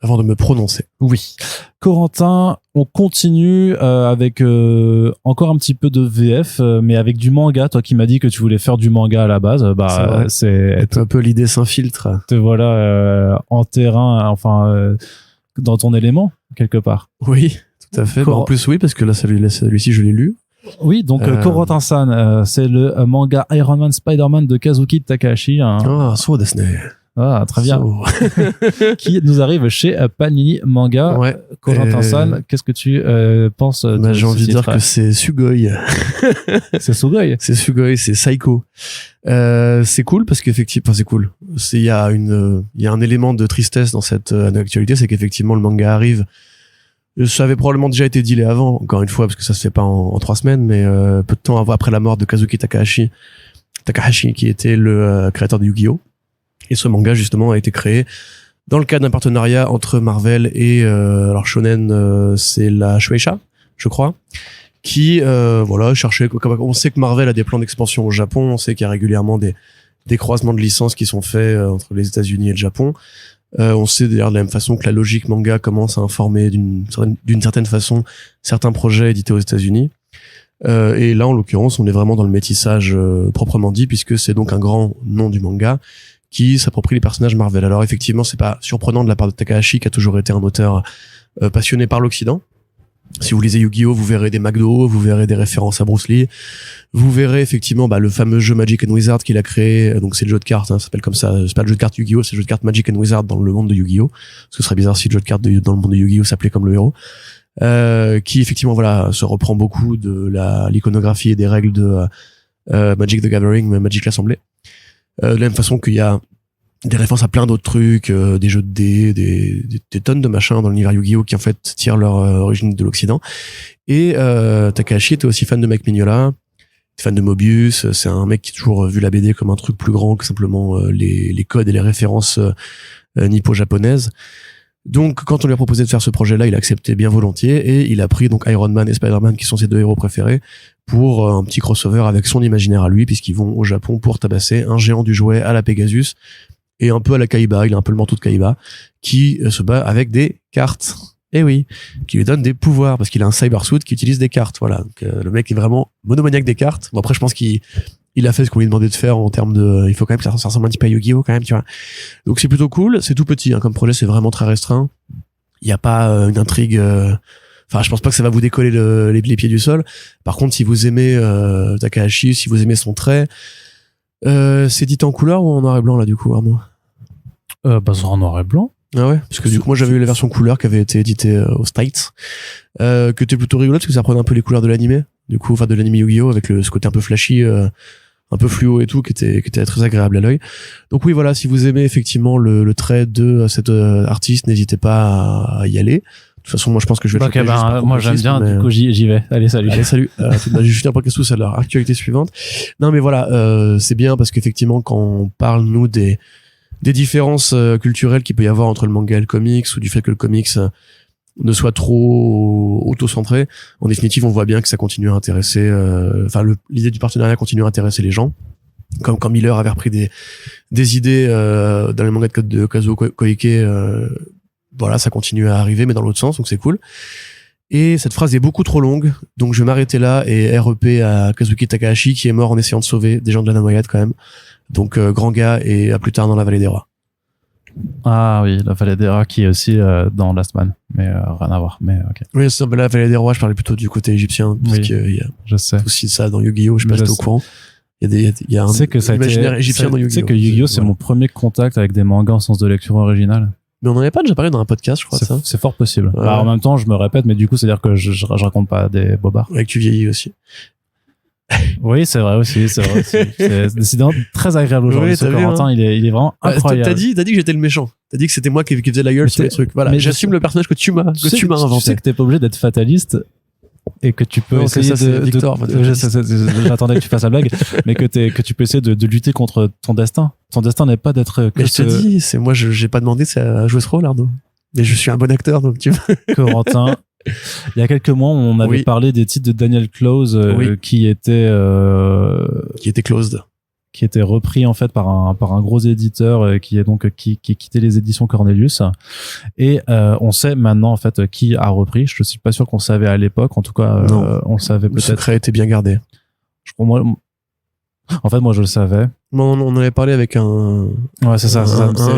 avant de me prononcer. Oui. Corentin, on continue avec encore un petit peu de VF, mais avec du manga. Toi qui m'as dit que tu voulais faire du manga à la base, c'est un peu l'idée s'infiltre. Te voilà en terrain, enfin dans ton élément quelque part. Oui, tout à fait. En plus, oui, parce que là, celui-ci, je l'ai lu. Oui, donc Corentin-san, c'est le manga Iron Man Spider-Man de Kazuki Takahashi. So desu ne. Ah, très bien. Qui nous arrive chez Panini Manga. Ouais. Corentin-san, qu'est-ce que tu penses de j'ai envie de dire que c'est Sugoi. C'est Sugoi. C'est Sugoi, c'est Psycho. C'est cool parce qu'effectivement, c'est cool. Il y a un élément de tristesse dans cette actualité, c'est qu'effectivement le manga arrive. Ça avait probablement déjà été dealé avant, encore une fois, parce que ça se fait pas en 3 semaines, mais peu de temps après la mort de Kazuki Takahashi, qui était le créateur de Yu-Gi-Oh! Et ce manga, justement, a été créé dans le cadre d'un partenariat entre Marvel et alors Shonen, c'est la Shueisha, je crois, qui cherchait. On sait que Marvel a des plans d'expansion au Japon, on sait qu'il y a régulièrement des croisements de licences qui sont faits entre les États-Unis et le Japon. On sait d'ailleurs de la même façon que la logique manga commence à informer d'une certaine façon certains projets édités aux États-Unis. Et là, en l'occurrence, on est vraiment dans le métissage proprement dit, puisque c'est donc un grand nom du manga qui s'approprie les personnages Marvel. Alors effectivement, c'est pas surprenant de la part de Takahashi, qui a toujours été un auteur passionné par l'Occident. Si vous lisez Yu-Gi-Oh, vous verrez des McDo, vous verrez des références à Bruce Lee, vous verrez effectivement le fameux jeu Magic and Wizard qu'il a créé. Donc c'est le jeu de cartes, ça s'appelle comme ça. C'est pas le jeu de cartes Yu-Gi-Oh, c'est le jeu de cartes Magic and Wizard dans le monde de Yu-Gi-Oh. Parce que ce serait bizarre si le jeu de cartes dans le monde de Yu-Gi-Oh s'appelait comme le héros. Qui effectivement se reprend beaucoup de l'iconographie et des règles de Magic the Gathering, Magic l'Assemblée. De la même façon qu'il y a des références à plein d'autres trucs, des jeux de dés, des tonnes de machins dans l'univers Yu-Gi-Oh qui en fait tirent leur origine de l'Occident. Et Takahashi était aussi fan de Mike Mignola, fan de Mobius. C'est un mec qui a toujours vu la BD comme un truc plus grand que simplement les codes et les références nippo-japonaises. Donc quand on lui a proposé de faire ce projet-là, il a accepté bien volontiers et il a pris donc Iron Man et Spider-Man qui sont ses 2 héros préférés pour un petit crossover avec son imaginaire à lui, puisqu'ils vont au Japon pour tabasser un géant du jouet à la Pegasus et un peu à la Kaiba, il a un peu le manteau de Kaiba, qui se bat avec des cartes. Eh oui, qui lui donne des pouvoirs parce qu'il a un cybersuit qui utilise des cartes. Voilà, donc, le mec est vraiment monomaniaque des cartes. Bon après je pense qu'il a fait ce qu'on lui demandait de faire en termes de, il faut quand même que ça ressemble un petit peu à Yu-Gi-Oh quand même, tu vois. Donc c'est plutôt cool, c'est tout petit comme projet, c'est vraiment très restreint. Il y a pas une intrigue. Enfin, je pense pas que ça va vous décoller les pieds du sol. Par contre, si vous aimez Takahashi, si vous aimez son trait, c'est dit en couleur ou en noir et blanc là du coup, Arnaud? C'est en noir et blanc. Ah ouais, parce que du coup moi j'avais eu la version couleur qui avait été éditée aux States, que était plutôt rigolote parce que ça prenait un peu les couleurs de l'animé, du coup, enfin de l'anime Yu-Gi-Oh avec ce côté un peu flashy, un peu fluo et tout, qui était très agréable à l'œil. Donc oui, voilà, si vous aimez effectivement le trait de cet artiste, n'hésitez pas à y aller. De toute façon, moi je pense que je vais le faire. Moi j'aime bien, du coup j'y vais. Allez, salut. Allez, salut. Je finis un podcast tous à leur actualité suivante. Non mais voilà, c'est bien parce qu'effectivement quand on parle nous des différences culturelles qu'il peut y avoir entre le manga et le comics, ou du fait que le comics ne soit trop auto-centré, en définitive on voit bien que ça continue à intéresser, l'idée du partenariat continue à intéresser les gens, comme quand Miller avait repris des idées dans les mangas de Kazuo Koike, voilà, ça continue à arriver mais dans l'autre sens, donc c'est cool. Et cette phrase est beaucoup trop longue, donc je vais m'arrêter là et REP à Kazuki Takahashi qui est mort en essayant de sauver des gens de la noyade quand même. Donc grand gars, et à plus tard dans la Vallée des Rois. Ah oui, la Vallée des Rois qui est aussi dans Last Man, mais rien à voir. Mais ok. Oui, la Vallée des Rois, je parlais plutôt du côté égyptien, parce qu'il y a je sais. aussi ça dans Yu-Gi-Oh, je sais pas si t'es au courant. Il y a un imaginaire égyptien dans Yu-Gi-Oh. Tu sais que Yu-Gi-Oh c'est mon premier contact avec des mangas en sens de lecture originale. Mais on en avait pas déjà parlé dans un podcast, je crois. C'est fort possible. Ouais. En même temps, je me répète, mais du coup, c'est-à-dire que je raconte pas des bobards. Et que tu vieillis aussi. Oui, c'est vrai aussi. C'est décidément très agréable aujourd'hui. Oui, Corentin, hein. il est vraiment incroyable. T'as dit que j'étais le méchant. T'as dit que c'était moi qui faisais la gueule sur les trucs. Voilà. Mais j'assume le personnage que tu m'as inventé. Tu sais que t'es pas obligé d'être fataliste et que tu peux essayer Victor, j'attendais que tu fasses la blague, mais que tu peux essayer de lutter contre ton destin. Ton destin n'est pas d'être. Mais je te dis, c'est moi, j'ai pas demandé à jouer ce rôle, Arnaud. Mais je suis un bon acteur, donc tu vois. Corentin, Il y a quelques mois, on avait parlé des titres de Daniel Close qui étaient closed, qui étaient repris en fait par un gros éditeur qui quittait les éditions Cornelius. Et on sait maintenant en fait qui a repris. Je suis pas sûr qu'on savait à l'époque. En tout cas, on le savait peut-être. Le secret était bien gardé. Je crois moi je le savais. On en avait parlé avec un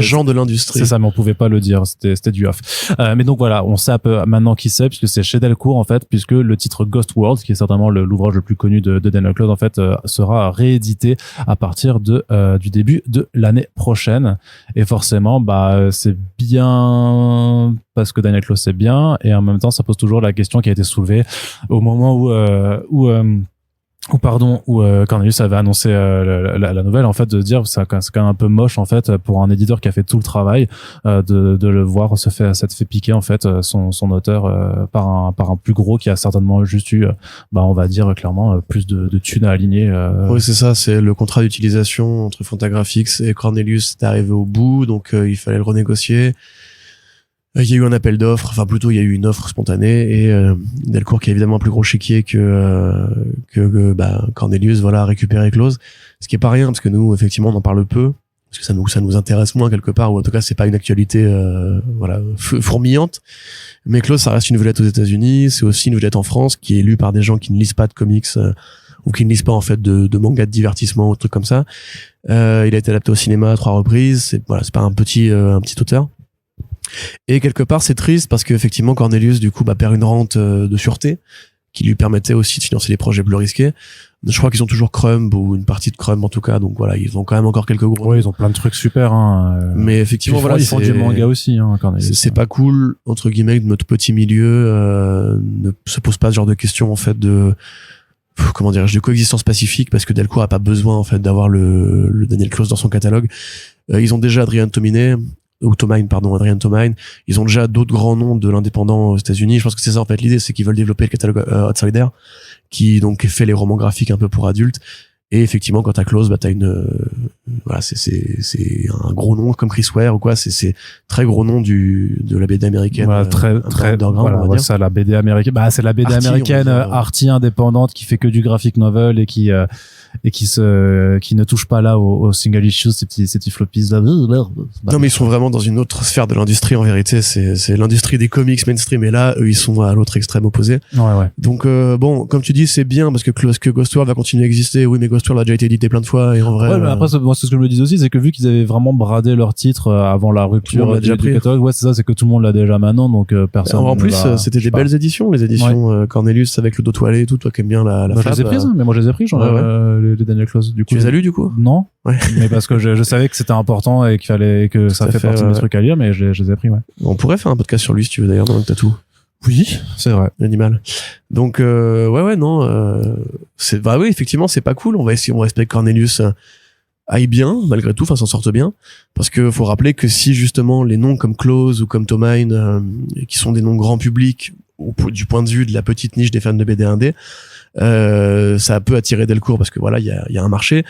genre de l'industrie. C'est ça, mais on pouvait pas le dire. C'était du off. Mais donc voilà, on sait un peu maintenant qui c'est, puisque c'est chez Delcourt en fait, puisque le titre Ghost World, qui est certainement l'ouvrage le plus connu de Daniel Close en fait, sera réédité à partir du début de l'année prochaine. Et forcément, c'est bien parce que Daniel Close c'est bien, et en même temps, ça pose toujours la question qui a été soulevée au moment où Cornelius avait annoncé la nouvelle, en fait, de dire c'est quand même un peu moche en fait pour un éditeur qui a fait tout le travail de le voir s'être fait piquer en fait son auteur par un plus gros qui a certainement juste eu on va dire clairement plus de thunes à aligner. Oui, c'est ça, c'est le contrat d'utilisation entre Fantagraphics et Cornelius est arrivé au bout, donc il fallait le renégocier. Il y a eu un appel d'offres, enfin plutôt il y a eu une offre spontanée, et Delcourt, qui a évidemment un plus gros chéquier que Cornelius, a récupéré Close, ce qui est pas rien parce que nous effectivement on en parle peu parce que ça nous intéresse moins quelque part, ou en tout cas c'est pas une actualité fourmillante. Mais Close, ça reste une vedette aux États-Unis, c'est aussi une vedette en France qui est lue par des gens qui ne lisent pas de comics ou qui ne lisent pas en fait de manga de divertissement ou trucs comme ça. Il a été adapté au cinéma à 3 reprises, c'est pas un petit auteur. Et quelque part c'est triste parce qu'effectivement Cornelius du coup perd une rente de sûreté qui lui permettait aussi de financer les projets plus risqués. Je crois qu'ils ont toujours Crumb, ou une partie de Crumb en tout cas, donc voilà, ils ont quand même encore quelques gros. Oui, ils ont plein de trucs super mais effectivement ils font du manga aussi Cornelius. C'est pas cool entre guillemets que notre petit milieu ne se pose pas ce genre de questions en fait de coexistence pacifique, parce que Delcourt a pas besoin en fait d'avoir le Daniel Close dans son catalogue. Ils ont déjà Adrian Tomine. Adrian Tomine. Ils ont déjà d'autres grands noms de l'indépendant aux États-Unis. Je pense que c'est ça en fait l'idée, c'est qu'ils veulent développer le catalogue Outsider, qui donc fait les romans graphiques un peu pour adultes. Et effectivement, quand t'as Close, t'as c'est un gros nom comme Chris Ware ou quoi. C'est très gros nom de la BD américaine. Voilà, très underground, on va dire. Ça, la BD américaine. C'est la BD américaine arty indépendante qui fait que du graphic novel et qui ne touche pas là au single issues, ces petits floppies là. Non, mais ils sont vraiment dans une autre sphère de l'industrie en vérité. C'est l'industrie des comics mainstream, et là, eux, ils sont à l'autre extrême opposé. Ouais. Donc comme tu dis, c'est bien parce que Ghost World va continuer à exister. Oui, mais Ghost World a déjà été édité plein de fois, et en vrai. Ouais, mais après, moi, c'est ce que je me dis aussi, c'est que vu qu'ils avaient vraiment bradé leur titre avant la rupture du catalogue, c'est ça, c'est que tout le monde l'a déjà maintenant, donc personne. En plus, c'était des belles éditions, les éditions Cornelius avec le dos toilé et tout. Toi qui aimes bien la je les ai prises, mais moi je les ai pris, les Daniel Close. Du coup, tu les as lus du coup? Non. Ouais. Mais parce que je savais que c'était important et qu'il fallait que ça fait partie de mes trucs à lire, mais je les ai pris, ouais. On pourrait faire un podcast sur lui si tu veux d'ailleurs dans le tatou. Oui, c'est vrai. L'animal. Donc oui, effectivement, c'est pas cool. On va espérer que Cornelius aille bien malgré tout, s'en sorte bien, parce que faut rappeler que si justement les noms comme Close ou comme Tomine, qui sont des noms grand public du point de vue de la petite niche des fans de BD indé, ça peut attirer Delcourt parce que voilà, il y a un marché.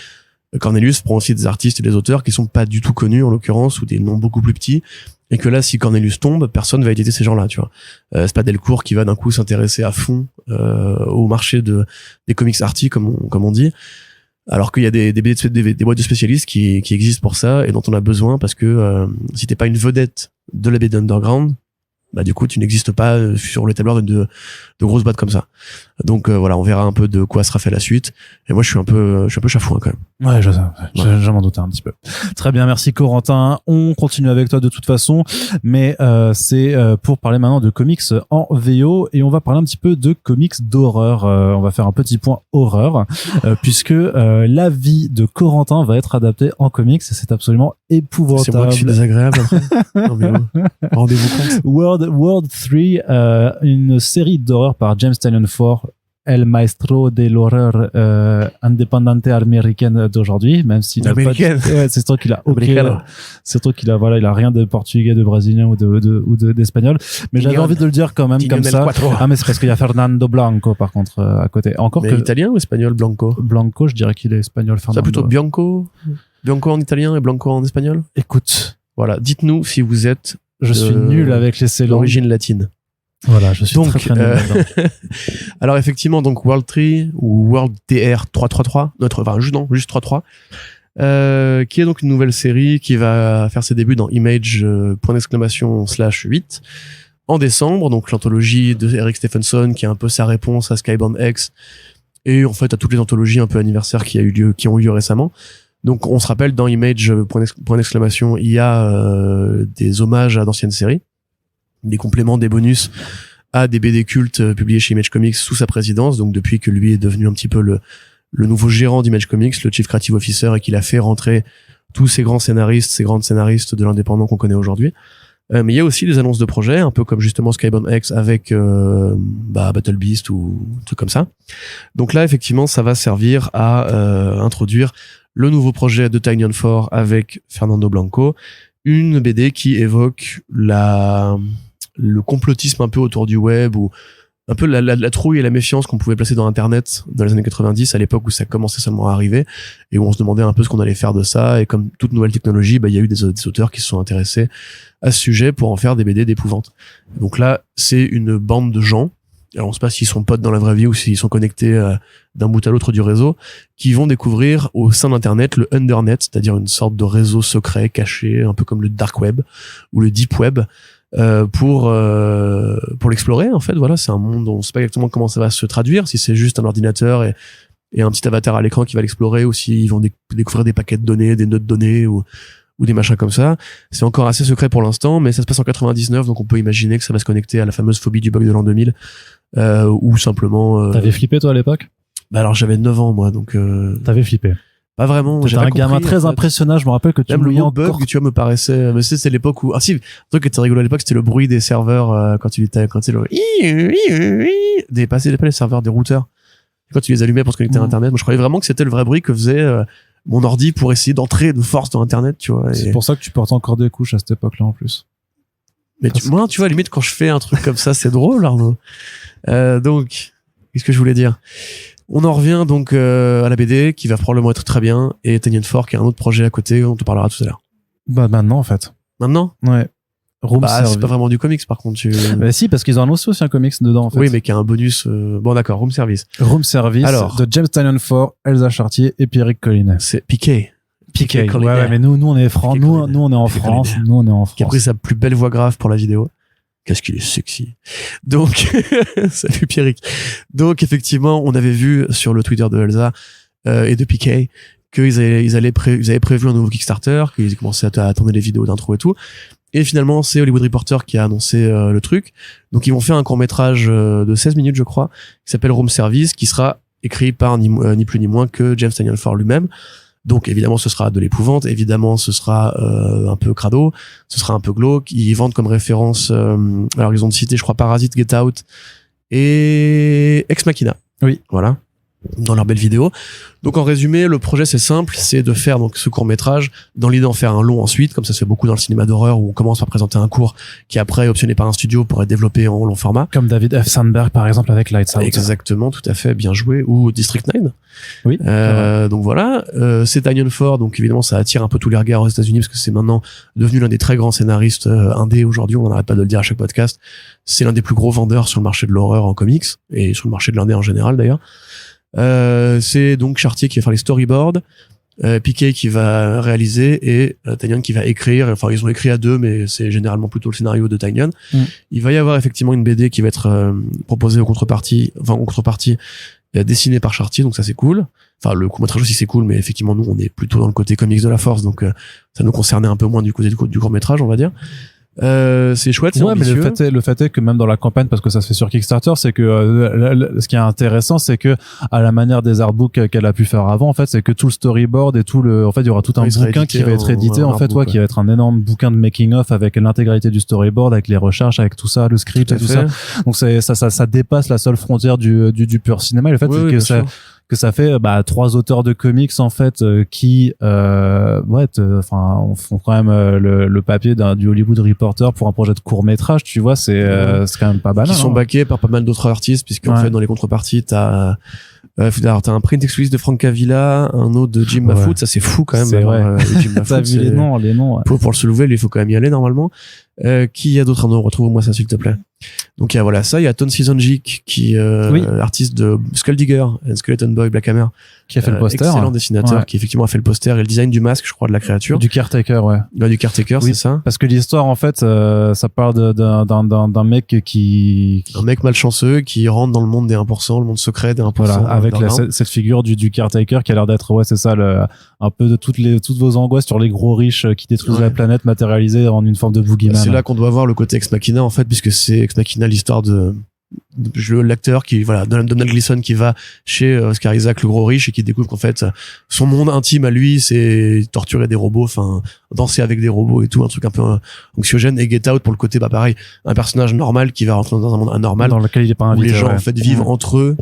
Cornelius prend aussi des artistes et des auteurs qui sont pas du tout connus en l'occurrence, ou des noms beaucoup plus petits, et que là, si Cornelius tombe, personne va éditer ces gens-là, tu vois. C'est pas Delcourt qui va d'un coup s'intéresser à fond au marché des comics arty comme on dit, alors qu'il y a des boîtes de spécialistes qui existent pour ça et dont on a besoin, parce que si t'es pas une vedette de la BD underground, du coup tu n'existes pas sur les tableurs de grosses boîtes comme ça. Donc voilà, on verra un peu de quoi sera fait la suite, et moi je suis un peu chafouin quand même. Ouais, je m'en doutais un petit peu. Très bien, merci Corentin. On continue avec toi de toute façon, mais c'est pour parler maintenant de comics en VO, et on va parler un petit peu de comics d'horreur. On va faire un petit point horreur, puisque la vie de Corentin va être adaptée en comics, et c'est absolument épouvantable. C'est moi qui suis désagréable après. Non mais rendez-vous compte. World 3, une série d'horreur par James Tynion IV, El Maestro de l'horreur indépendante américaine d'aujourd'hui, même s'il n'a pas c'est sûr qu'il a il a rien de portugais, de brésilien ou d'espagnol, mais j'avais envie de le dire quand même comme ça. Ah, mais c'est parce qu'il y a Fernando Blanco par contre à côté. Encore mais italien ou espagnol? Blanco, je dirais qu'il est espagnol. Fernando. C'est plutôt Bianco en italien et Blanco en espagnol. Écoute, voilà, dites-nous si vous êtes je suis nul avec les célos. D'origine latine. Voilà, je suis donc, très nul là-dedans. alors effectivement, donc World 3 ou World TR 333, juste 33, qui est donc une nouvelle série qui va faire ses débuts dans Image /8 en décembre, donc l'anthologie de Eric Stephenson qui est un peu sa réponse à Skybound X et en fait à toutes les anthologies un peu anniversaires qui ont eu lieu récemment. Donc on se rappelle dans Image il y a des hommages à d'anciennes séries, des compléments, des bonus à des BD cultes publiés chez Image Comics sous sa présidence, donc depuis que lui est devenu un petit peu le nouveau gérant d'Image Comics, le Chief Creative Officer, et qu'il a fait rentrer tous ces grands scénaristes, ces grandes scénaristes de l'indépendant qu'on connaît aujourd'hui. Mais il y a aussi des annonces de projets, un peu comme justement Skybound X avec Battle Beast ou trucs comme ça. Donc là, effectivement, ça va servir à introduire le nouveau projet de Tiny on 4 avec Fernando Blanco, une BD qui évoque le complotisme un peu autour du web, ou un peu la trouille et la méfiance qu'on pouvait placer dans Internet dans les années 90, à l'époque où ça commençait seulement à arriver, et où on se demandait un peu ce qu'on allait faire de ça. Et comme toute nouvelle technologie, il y a eu des auteurs qui se sont intéressés à ce sujet pour en faire des BD d'épouvante. Donc là, c'est une bande de gens, alors on sait pas s'ils sont potes dans la vraie vie ou s'ils sont connectés d'un bout à l'autre du réseau, qui vont découvrir au sein d'Internet le Undernet, c'est-à-dire une sorte de réseau secret, caché, un peu comme le Dark Web ou le Deep Web, pour l'explorer. En fait, voilà, c'est un monde dont on sait pas exactement comment ça va se traduire, si c'est juste un ordinateur et un petit avatar à l'écran qui va l'explorer, ou s'ils vont découvrir des paquets de données, des notes de données ou des machins comme ça. C'est encore assez secret pour l'instant, mais ça se passe en 99, donc on peut imaginer que ça va se connecter à la fameuse phobie du bug de l'an 2000, ou simplement... T'avais flippé toi à l'époque? Bah alors j'avais 9 ans moi, donc... T'avais flippé? Pas vraiment. J'étais un gamin très impressionnant, je me rappelle que tu même me le mot bug, tu vois, me paraissait... Mais c'est l'époque où... Ah si, le truc qui était rigolo à l'époque, c'était le bruit des serveurs quand tu c'est pas les serveurs, des routeurs. Quand tu les allumais pour se connecter à Internet, moi je croyais vraiment que c'était le vrai bruit que faisait mon ordi pour essayer d'entrer de force dans Internet, tu vois. C'est pour ça que tu portais encore des couches à cette époque-là en plus. Mais moi, tu vois, limite quand je fais un truc comme ça, c'est drôle, Arnaud. Donc, qu'est-ce que je voulais dire? On en revient donc à la BD qui va probablement être très bien, et Tiny on 4 qui est un autre projet à côté, on te parlera tout à l'heure. Bah maintenant en fait. Maintenant? Ouais. C'est pas vraiment du comics par contre. Bah si, parce qu'ils ont annoncé aussi un comics dedans en fait. Oui, mais qui a un bonus. Bon d'accord, Room Service. Room Service. Alors, de James Tynion 4, Elsa Chartier et Pierrick Collinet. C'est Piqué. Ouais, mais nous on est France, nous on est en France, nous on est en France. Qui a pris sa plus belle voix grave pour la vidéo. Qu'est-ce qu'il est sexy. Donc, salut Pierrick. Donc effectivement, on avait vu sur le Twitter de Elsa et de Piqué qu'ils avaient prévu un nouveau Kickstarter, qu'ils commençaient à tourner les vidéos d'intro et tout. Et finalement, c'est Hollywood Reporter qui a annoncé le truc. Donc, ils vont faire un court-métrage de 16 minutes, je crois, qui s'appelle Room Service, qui sera écrit par ni plus ni moins que James Tynion 4 lui-même. Donc, évidemment, ce sera de l'épouvante. Évidemment, ce sera un peu crado. Ce sera un peu glauque. Ils vendent comme référence... alors, ils ont cité, je crois, Parasite, Get Out et Ex Machina. Oui. Voilà. Dans leur belle vidéo. Donc en résumé, le projet c'est simple, c'est de faire donc ce court-métrage, dans l'idée d'en faire un long ensuite, comme ça se fait beaucoup dans le cinéma d'horreur où on commence par présenter un court qui après est optionné par un studio pour être développé en long format. Comme David F. Sandberg par exemple avec Lights Out. Exactement, tout à fait, bien joué. Ou District 9. Oui. Donc voilà, c'est Tiny on 4, donc évidemment ça attire un peu tous les regards aux États-Unis parce que c'est maintenant devenu l'un des très grands scénaristes indés aujourd'hui, on n'arrête pas de le dire à chaque podcast. C'est l'un des plus gros vendeurs sur le marché de l'horreur en comics et sur le marché de l'indé en général d'ailleurs. C'est donc Chartier qui va faire les storyboards, Piqué qui va réaliser et Tynion qui va écrire. Enfin, ils ont écrit à deux, mais c'est généralement plutôt le scénario de Tynion. Il va y avoir effectivement une BD qui va être proposée en contrepartie, dessinée par Chartier, donc ça c'est cool. Enfin, le court-métrage aussi c'est cool, mais effectivement nous on est plutôt dans le côté comics de la Force, donc ça nous concernait un peu moins du côté du court-métrage, on va dire. C'est chouette, c'est ambitieux. Mais le fait est que même dans la campagne, parce que ça se fait sur Kickstarter, c'est que ce qui est intéressant, c'est que à la manière des artbooks qu'elle a pu faire avant, en fait, c'est que tout le storyboard et en fait, il y aura tout un bouquin qui va être édité, en fait, qui va être un énorme bouquin de making of avec l'intégralité du storyboard, avec les recherches, avec tout ça, le script et tout ça. Donc ça dépasse la seule frontière du pur cinéma. Et le fait, c'est que ça fait 3 auteurs de comics en fait qui font quand même le papier du Hollywood Reporter pour un projet de court-métrage, tu vois, c'est quand même pas banal. Qui sont backés par pas mal d'autres artistes, puisque en fait dans les contreparties t'as un print exclusif de Frank Cavilla, un autre de Jim Mahfood, ça c'est fou quand même. C'est vrai. Jim Mahfood, t'as vu les noms. Pour le soulever, il faut quand même y aller normalement. Qui y a d'autres? Non, retrouve-moi ça s'il te plaît. Donc il y a voilà ça, il y a Tonsi Zonjic qui artiste de Skull Digger and Skeleton Boy, Black Hammer, qui a fait le poster, excellent dessinateur, qui effectivement a fait le poster et le design du masque, je crois, de la créature, du Caretaker, du Caretaker, c'est ça, parce que l'histoire en fait ça parle d'un mec un mec malchanceux qui rentre dans le monde des 1%, le monde secret des 1%, voilà, avec cette figure du Caretaker qui a l'air d'être c'est ça, un peu de toutes vos angoisses sur les gros riches qui détruisent la planète matérialisée en une forme de boogeyman. C'est là qu'on doit voir le côté Ex Machina en fait, puisque c'est Ex Machina, l'histoire de l'acteur qui Donald Gleason qui va chez Oscar Isaac, le gros riche, et qui découvre qu'en fait son monde intime à lui c'est torturer des robots, enfin danser avec des robots et tout, un truc un peu anxiogène. Et Get Out pour le côté pareil, un personnage normal qui va rentrer dans un monde anormal dans lequel il est pas invité, où les gens en fait vivent entre eux,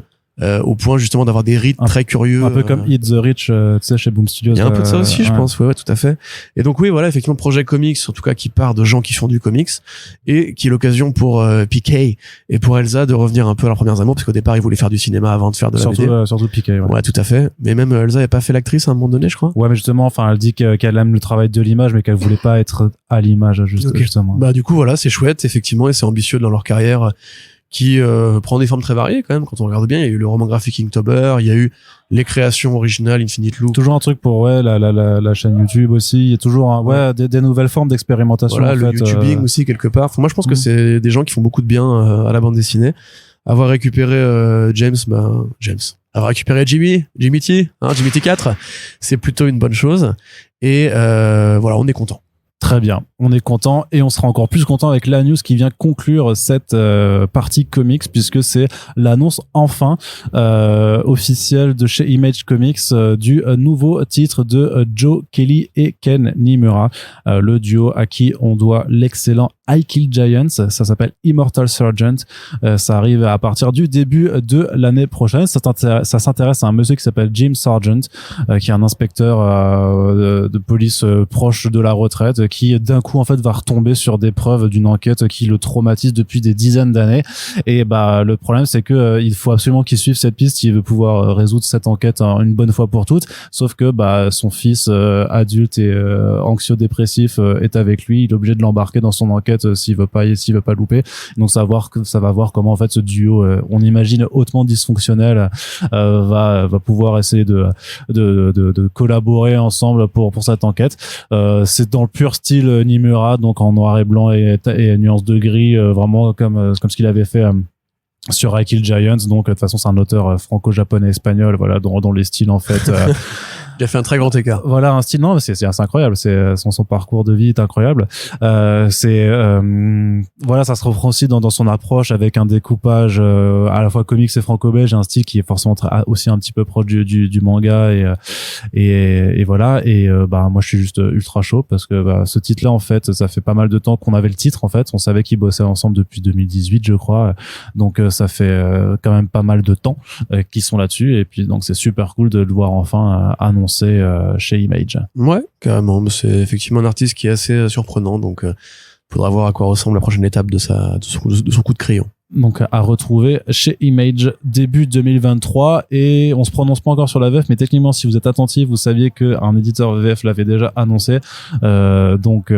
au point justement d'avoir des rites très curieux, un peu comme Eat the Rich, tu sais, chez Boom Studios. Il y a un peu de ça aussi, je pense. Ouais, tout à fait. Et donc oui, voilà, effectivement, projet comics, en tout cas, qui part de gens qui font du comics et qui est l'occasion pour PK et pour Elsa de revenir un peu à leurs premiers amours, parce qu'au départ, ils voulaient faire du cinéma avant de faire de la BD. Surtout PK. Ouais, tout à fait. Mais même Elsa n'a pas fait l'actrice à un moment donné, je crois. Ouais, mais justement, enfin, elle dit qu'elle aime le travail de l'image, mais qu'elle voulait pas être à l'image, justement. Bah du coup, voilà, c'est chouette, effectivement, et c'est ambitieux dans leur carrière, qui prend des formes très variées quand même quand on regarde bien. Il y a eu le roman graphique Inktober, il y a eu les créations originales Infinite Loop, toujours un truc pour la chaîne YouTube aussi, il y a toujours des nouvelles formes d'expérimentation, voilà, le YouTubing aussi quelque part. Enfin, moi je pense que c'est des gens qui font beaucoup de bien à la bande dessinée. Avoir récupéré avoir récupéré Jimmy T, Jimmy T4, c'est plutôt une bonne chose. Et voilà, on est content. Très bien, on est content et on sera encore plus content avec la news qui vient conclure cette partie comics, puisque c'est l'annonce enfin officielle de chez Image Comics du nouveau titre de Joe Kelly et Ken Niimura, le duo à qui on doit l'excellent I Kill Giants. Ça s'appelle Immortal Sergeant. Ça arrive à partir du début de l'année prochaine. Ça s'intéresse à un monsieur qui s'appelle Jim Sargent, qui est un inspecteur de police proche de la retraite, qui d'un coup en fait va retomber sur des preuves d'une enquête qui le traumatise depuis des dizaines d'années. Et le problème c'est que il faut absolument qu'il suive cette piste s'il veut pouvoir résoudre cette enquête une bonne fois pour toutes. Sauf que son fils adulte et anxio-dépressif est avec lui. Il est obligé de l'embarquer dans son enquête s'il veut pas louper. Donc ça va voir comment en fait ce duo, on imagine hautement dysfonctionnel, va pouvoir essayer de collaborer ensemble pour cette enquête. C'est dans le pur style Niimura, donc en noir et blanc et nuance de gris, vraiment comme ce qu'il avait fait sur I Kill Giants. Donc de toute façon c'est un auteur franco-japonais espagnol, voilà, dans les styles en fait il a fait un très grand écart. Voilà, un style, non, c'est incroyable. C'est son parcours de vie est incroyable. Voilà, ça se reprend aussi dans son approche avec un découpage à la fois comics et franco-belge, un style qui est forcément aussi un petit peu proche du manga et voilà. Et moi je suis juste ultra chaud parce que ce titre-là en fait, ça fait pas mal de temps qu'on avait le titre en fait. On savait qu'ils bossaient ensemble depuis 2018, je crois. Donc ça fait quand même pas mal de temps qu'ils sont là-dessus. Et puis donc c'est super cool de le voir enfin annoncé chez Image. Ouais, carrément. C'est effectivement un artiste qui est assez surprenant, donc faudra voir à quoi ressemble la prochaine étape de son coup de crayon. Donc à retrouver chez Image début 2023, et on se prononce pas encore sur la VF, mais techniquement si vous êtes attentif vous saviez qu'un éditeur VF l'avait déjà annoncé, donc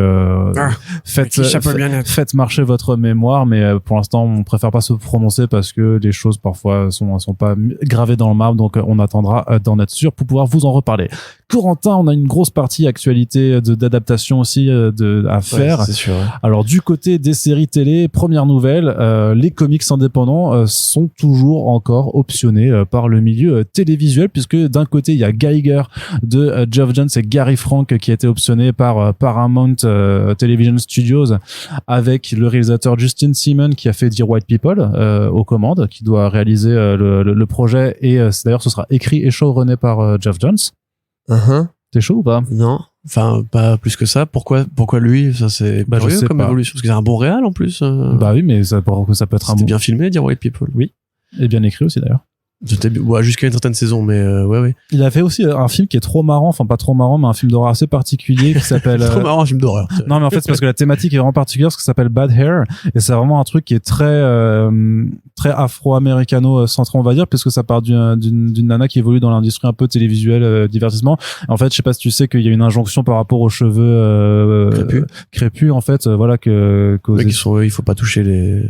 faites marcher votre mémoire, mais pour l'instant on préfère pas se prononcer parce que les choses parfois sont pas gravées dans le marbre, donc on attendra d'en être sûr pour pouvoir vous en reparler. Corentin, on a une grosse partie actualité d'adaptation aussi à faire. Ouais, c'est sûr, ouais. Alors du côté des séries télé, première nouvelle, les comics indépendants sont toujours encore optionnés par le milieu télévisuel, puisque d'un côté il y a Geiger de Geoff Johns et Gary Frank qui a été optionné par Paramount Television Studios, avec le réalisateur Justin Simon qui a fait Dear White People aux commandes, qui doit réaliser le projet, et d'ailleurs ce sera écrit et showrunné par Geoff Johns. T'es chaud ou pas? Non, enfin pas plus que ça. Pourquoi lui? Ça c'est curieux comme évolution, parce que c'est un bon réal en plus. Bah oui, mais ça peut être C'était bien filmé, Dear White People. Oui, et bien écrit aussi d'ailleurs. jusqu'à une certaine saison, mais ouais. Il a fait aussi un film qui est trop marrant, enfin pas trop marrant, mais un film d'horreur assez particulier qui s'appelle. Trop marrant, un film d'horreur. Non, mais en fait c'est parce que la thématique est vraiment particulière, parce que ça s'appelle Bad Hair, et c'est vraiment un truc qui est très afro-américano centré, on va dire, puisque ça part d'une nana qui évolue dans l'industrie un peu télévisuelle, divertissement. En fait, je sais pas si tu sais qu'il y a une injonction par rapport aux cheveux crépus en fait, voilà que il faut pas toucher les.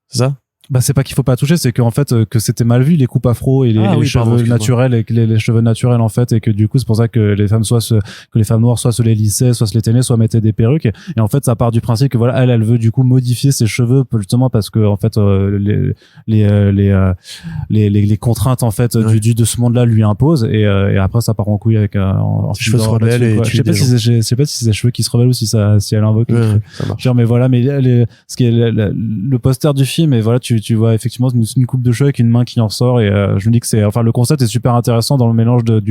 C'est ça? Bah c'est pas qu'il faut pas toucher, c'est qu'en fait que c'était mal vu les coupes afro et les cheveux naturels et les cheveux naturels en fait, et que du coup c'est pour ça que les femmes que les femmes noires soit se les lissaient, soit se les tenaient, soit mettaient des perruques, et en fait ça part du principe que voilà elle veut du coup modifier ses cheveux justement parce que en fait les contraintes en fait de ce monde-là lui imposent, et après ça part en couille avec en cheveux se rebellent, et je sais pas si c'est ses cheveux qui se rebellent ou si elle invoque ça marche. Genre, mais voilà, mais ce qui est le poster du film, et voilà tu vois effectivement une coupe de cheveux avec une main qui en ressort, et je me dis que c'est enfin le concept est super intéressant dans le mélange de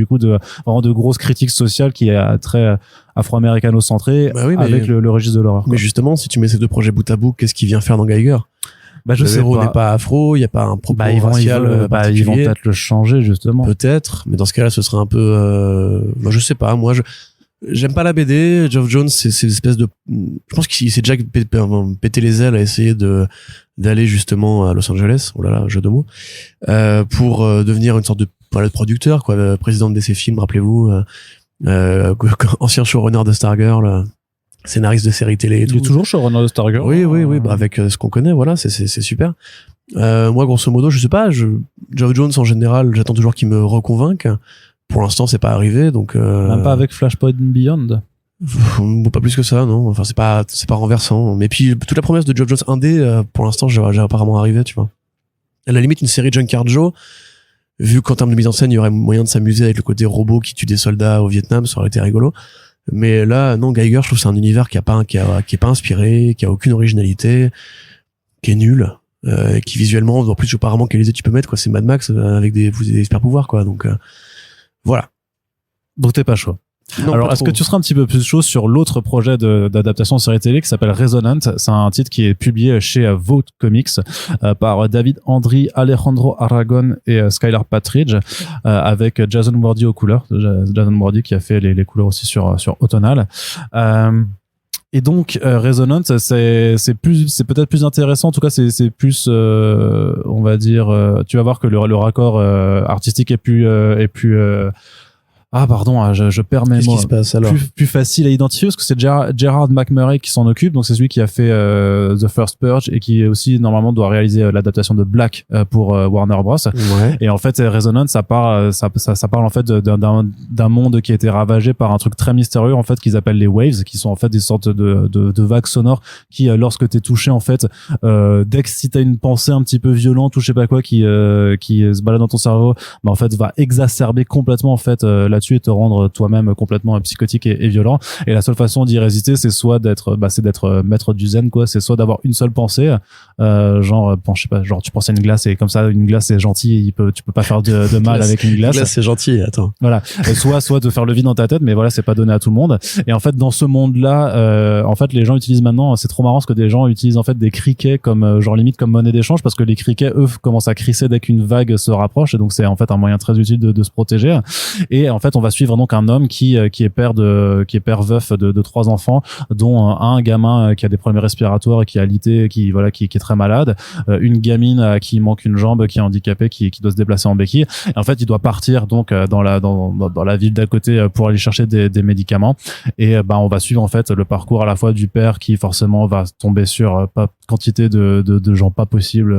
vraiment de grosses critiques sociales qui est très afro-américano-centré avec le registre de l'horreur. Mais justement, si tu mets ces deux projets bout à bout, qu'est-ce qu'il vient faire dans Geiger? Je sais pas. N'est pas afro, il y a pas un propos racial particulier. Ils vont peut-être le changer justement. Peut-être, mais dans ce cas-là, ce serait un peu je sais pas, moi j'aime pas la BD. Geoff Jones, c'est une espèce de, je pense qu'il s'est déjà pété les ailes à essayer d'aller justement à Los Angeles, oh là là, jeu de mots, pour devenir une sorte de producteur, quoi, président de DC Films, rappelez-vous, ancien showrunner de Stargirl, scénariste de séries télé et tout. Il est toujours showrunner de Stargirl. Oui, bah avec ce qu'on connaît, voilà, c'est super. Moi, grosso modo, je sais pas, Geoff Jones en général, j'attends toujours qu'il me reconvainque. Pour l'instant, c'est pas arrivé, donc même pas avec Flashpoint Beyond. Pas plus que ça, non. Enfin, c'est pas renversant. Mais puis toute la promesse de Geoff Jones indé, pour l'instant, j'ai apparemment arrivé, tu vois. À la limite, une série Junkyard Joe, vu qu'en termes de mise en scène, il y aurait moyen de s'amuser avec le côté robot qui tue des soldats au Vietnam, ça aurait été rigolo. Mais là, non, Geiger, je trouve que c'est un univers qui est pas inspiré, qui a aucune originalité, qui est nul, qui visuellement, en plus, apparemment, quelle idée tu peux mettre, quoi. C'est Mad Max avec des super pouvoirs, quoi. Donc voilà. Donc t'es pas chaud. Non, alors, est-ce que tu seras un petit peu plus chaud sur l'autre projet d'adaptation de série télé qui s'appelle Resonant? C'est un titre qui est publié chez Vought Comics par David Andry, Alejandro Aragon et Skylar Patridge, avec Jason Wardy aux couleurs. Jason Wardy qui a fait les couleurs aussi sur Automnal. Et donc Resonant, c'est peut-être plus intéressant. En tout cas, c'est plus, on va dire, tu vas voir que le raccord artistique est plus je perds mes mots. Qu'est-ce qui se passe alors? Plus facile à identifier parce que c'est Gerard McMurray qui s'en occupe, donc c'est celui qui a fait The First Purge et qui aussi normalement doit réaliser l'adaptation de Black pour Warner Bros. Ouais. Et en fait, Resonance, ça parle en fait d'un monde qui a été ravagé par un truc très mystérieux en fait qu'ils appellent les waves, qui sont en fait des sortes de vagues sonores qui, lorsque t'es touché en fait, dès que si t'as une pensée un petit peu violente ou je sais pas quoi qui se balade dans ton cerveau, en fait va exacerber complètement en fait là-dessus et te rendre toi-même complètement psychotique et violent. Et la seule façon d'y résister, c'est soit d'être maître du zen, quoi. C'est soit d'avoir une seule pensée, genre tu penses à une glace et comme ça une glace c'est gentil, tu peux pas faire de mal avec une glace. Une glace c'est gentil, attends. Voilà. Et soit de faire le vide dans ta tête, mais voilà, c'est pas donné à tout le monde. Et en fait, dans ce monde-là, en fait, les gens utilisent maintenant, c'est trop marrant parce que des gens utilisent en fait des criquets comme genre limite comme monnaie d'échange, parce que les criquets eux commencent à crisser dès qu'une vague se rapproche, et donc c'est en fait un moyen très utile de se protéger. Et en fait, on va suivre donc un homme qui est père veuf de 3 enfants, dont un gamin qui a des problèmes respiratoires et qui a alité, qui est très malade, une gamine à qui il manque une jambe, qui est handicapée, qui doit se déplacer en béquille. Et en fait, il doit partir donc dans la ville d'à côté pour aller chercher des médicaments. Et on va suivre en fait le parcours à la fois du père qui forcément va tomber sur quantité de gens pas possibles,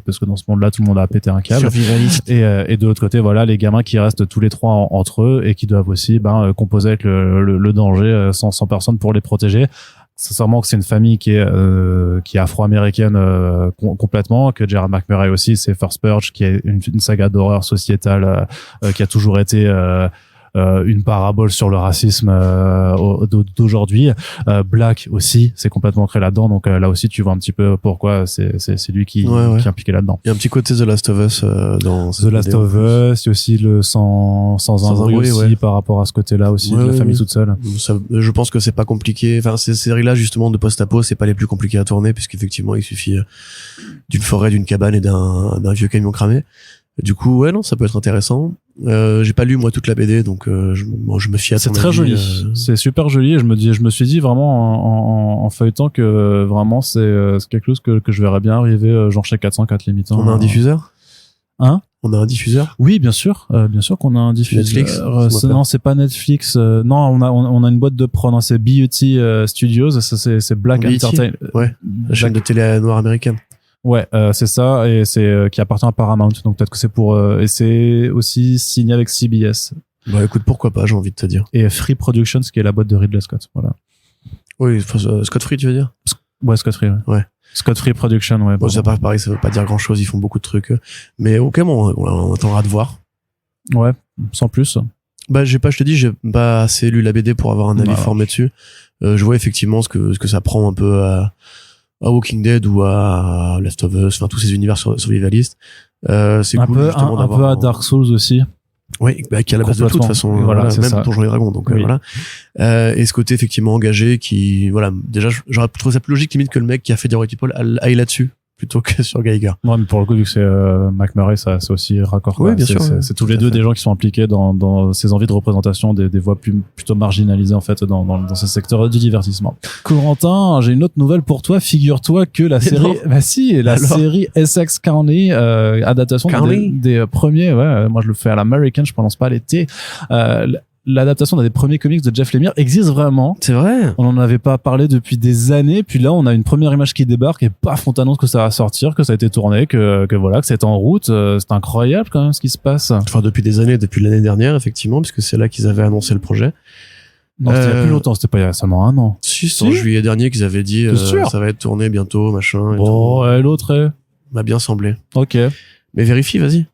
parce que dans ce monde-là tout le monde a pété un câble. Survivaliste. Et de l'autre côté, voilà, les gamins qui restent tous les 3 entre eux et qui doivent aussi composer avec le danger sans personne pour les protéger. Sincèrement, que c'est une famille qui est afro-américaine complètement, que Gerard McMurray aussi, c'est First Purge, qui est une saga d'horreur sociétale qui a toujours été une parabole sur le racisme d'aujourd'hui. Black aussi, c'est complètement ancré là-dedans, donc là aussi tu vois un petit peu pourquoi c'est lui qui est impliqué là-dedans. Il y a un petit côté The Last of Us dans The Last of Us, il y a aussi le sans un bruit aussi, par rapport à ce côté-là aussi, de la famille toute seule. Ça, je pense que c'est pas compliqué. Enfin, ces séries-là justement de post-apo, c'est pas les plus compliquées à tourner, puisqu'effectivement il suffit d'une forêt, d'une cabane et d'un vieux camion cramé. Du coup, ouais, non, ça peut être intéressant. J'ai pas lu moi toute la BD, donc je me fie à ton C'est très avis, joli. C'est super joli et je me suis dit vraiment en feuilletant que vraiment c'est quelque chose que je verrais bien arriver genre chez 404 limite. On a un diffuseur. Hein? On a un diffuseur. Oui, bien sûr qu'on a un diffuseur. Netflix. Non, c'est pas Netflix. Non, on a une boîte de prod. C'est BET Studios. Ça, c'est Black BET, Entertainment. Ouais. La chaîne de télé noire américaine. Ouais, c'est ça, et c'est qui appartient à Paramount, donc peut-être que c'est pour et c'est aussi signé avec CBS. Bah écoute, pourquoi pas, j'ai envie de te dire. Et Free Productions, qui est la boîte de Ridley Scott, voilà. Oui, Scott Free, tu veux dire? Ouais, Scott Free. Ouais. Scott Free Production, ouais. Bon, ça pareil, ça veut pas dire grand chose, ils font beaucoup de trucs, mais ok, bon, on attendra de voir. Ouais, sans plus. Bah je te dis, j'ai pas assez lu la BD pour avoir un avis formé dessus. Je vois effectivement ce que ça prend un peu à Walking Dead ou à Last of Us, enfin tous ces univers survivalistes. C'est un cool peu, justement un peu à Dark Souls aussi. Oui, bah, qui est à la base de toute façon, voilà, même ça. Donjons et Dragons, donc oui. voilà. Et ce côté effectivement engagé qui, voilà, déjà j'aurais trouvé ça plus logique limite que le mec qui a fait Heroic People aille là-dessus plutôt que sur Geiger. Ouais, mais pour le coup, vu que c'est McMurray, ça c'est aussi raccord. Oui, bien sûr. C'est tous les deux des gens qui sont impliqués dans ces envies de représentation des voix plutôt marginalisées en fait dans ce secteur du divertissement. Corentin, j'ai une autre nouvelle pour toi. Figure-toi que la série, série Essex County, adaptation des premiers. Ouais, moi je le fais à l'American, je prononce pas les T. L'adaptation d'un des premiers comics de Jeff Lemire existe vraiment. C'est vrai. On en avait pas parlé depuis des années, puis là on a une première image qui débarque et paf, on t'annonce que ça va sortir, que ça a été tourné, que voilà, que c'est en route. C'est incroyable quand même ce qui se passe. Enfin depuis des années, depuis l'année dernière effectivement, puisque c'est là qu'ils avaient annoncé le projet. Non, c'était il y a plus longtemps, c'était pas il y a seulement un an. Si, en juillet dernier qu'ils avaient dit ça va être tourné bientôt, machin. Bon, et l'autre m'a bien semblé. Ok. Mais vérifie, vas-y.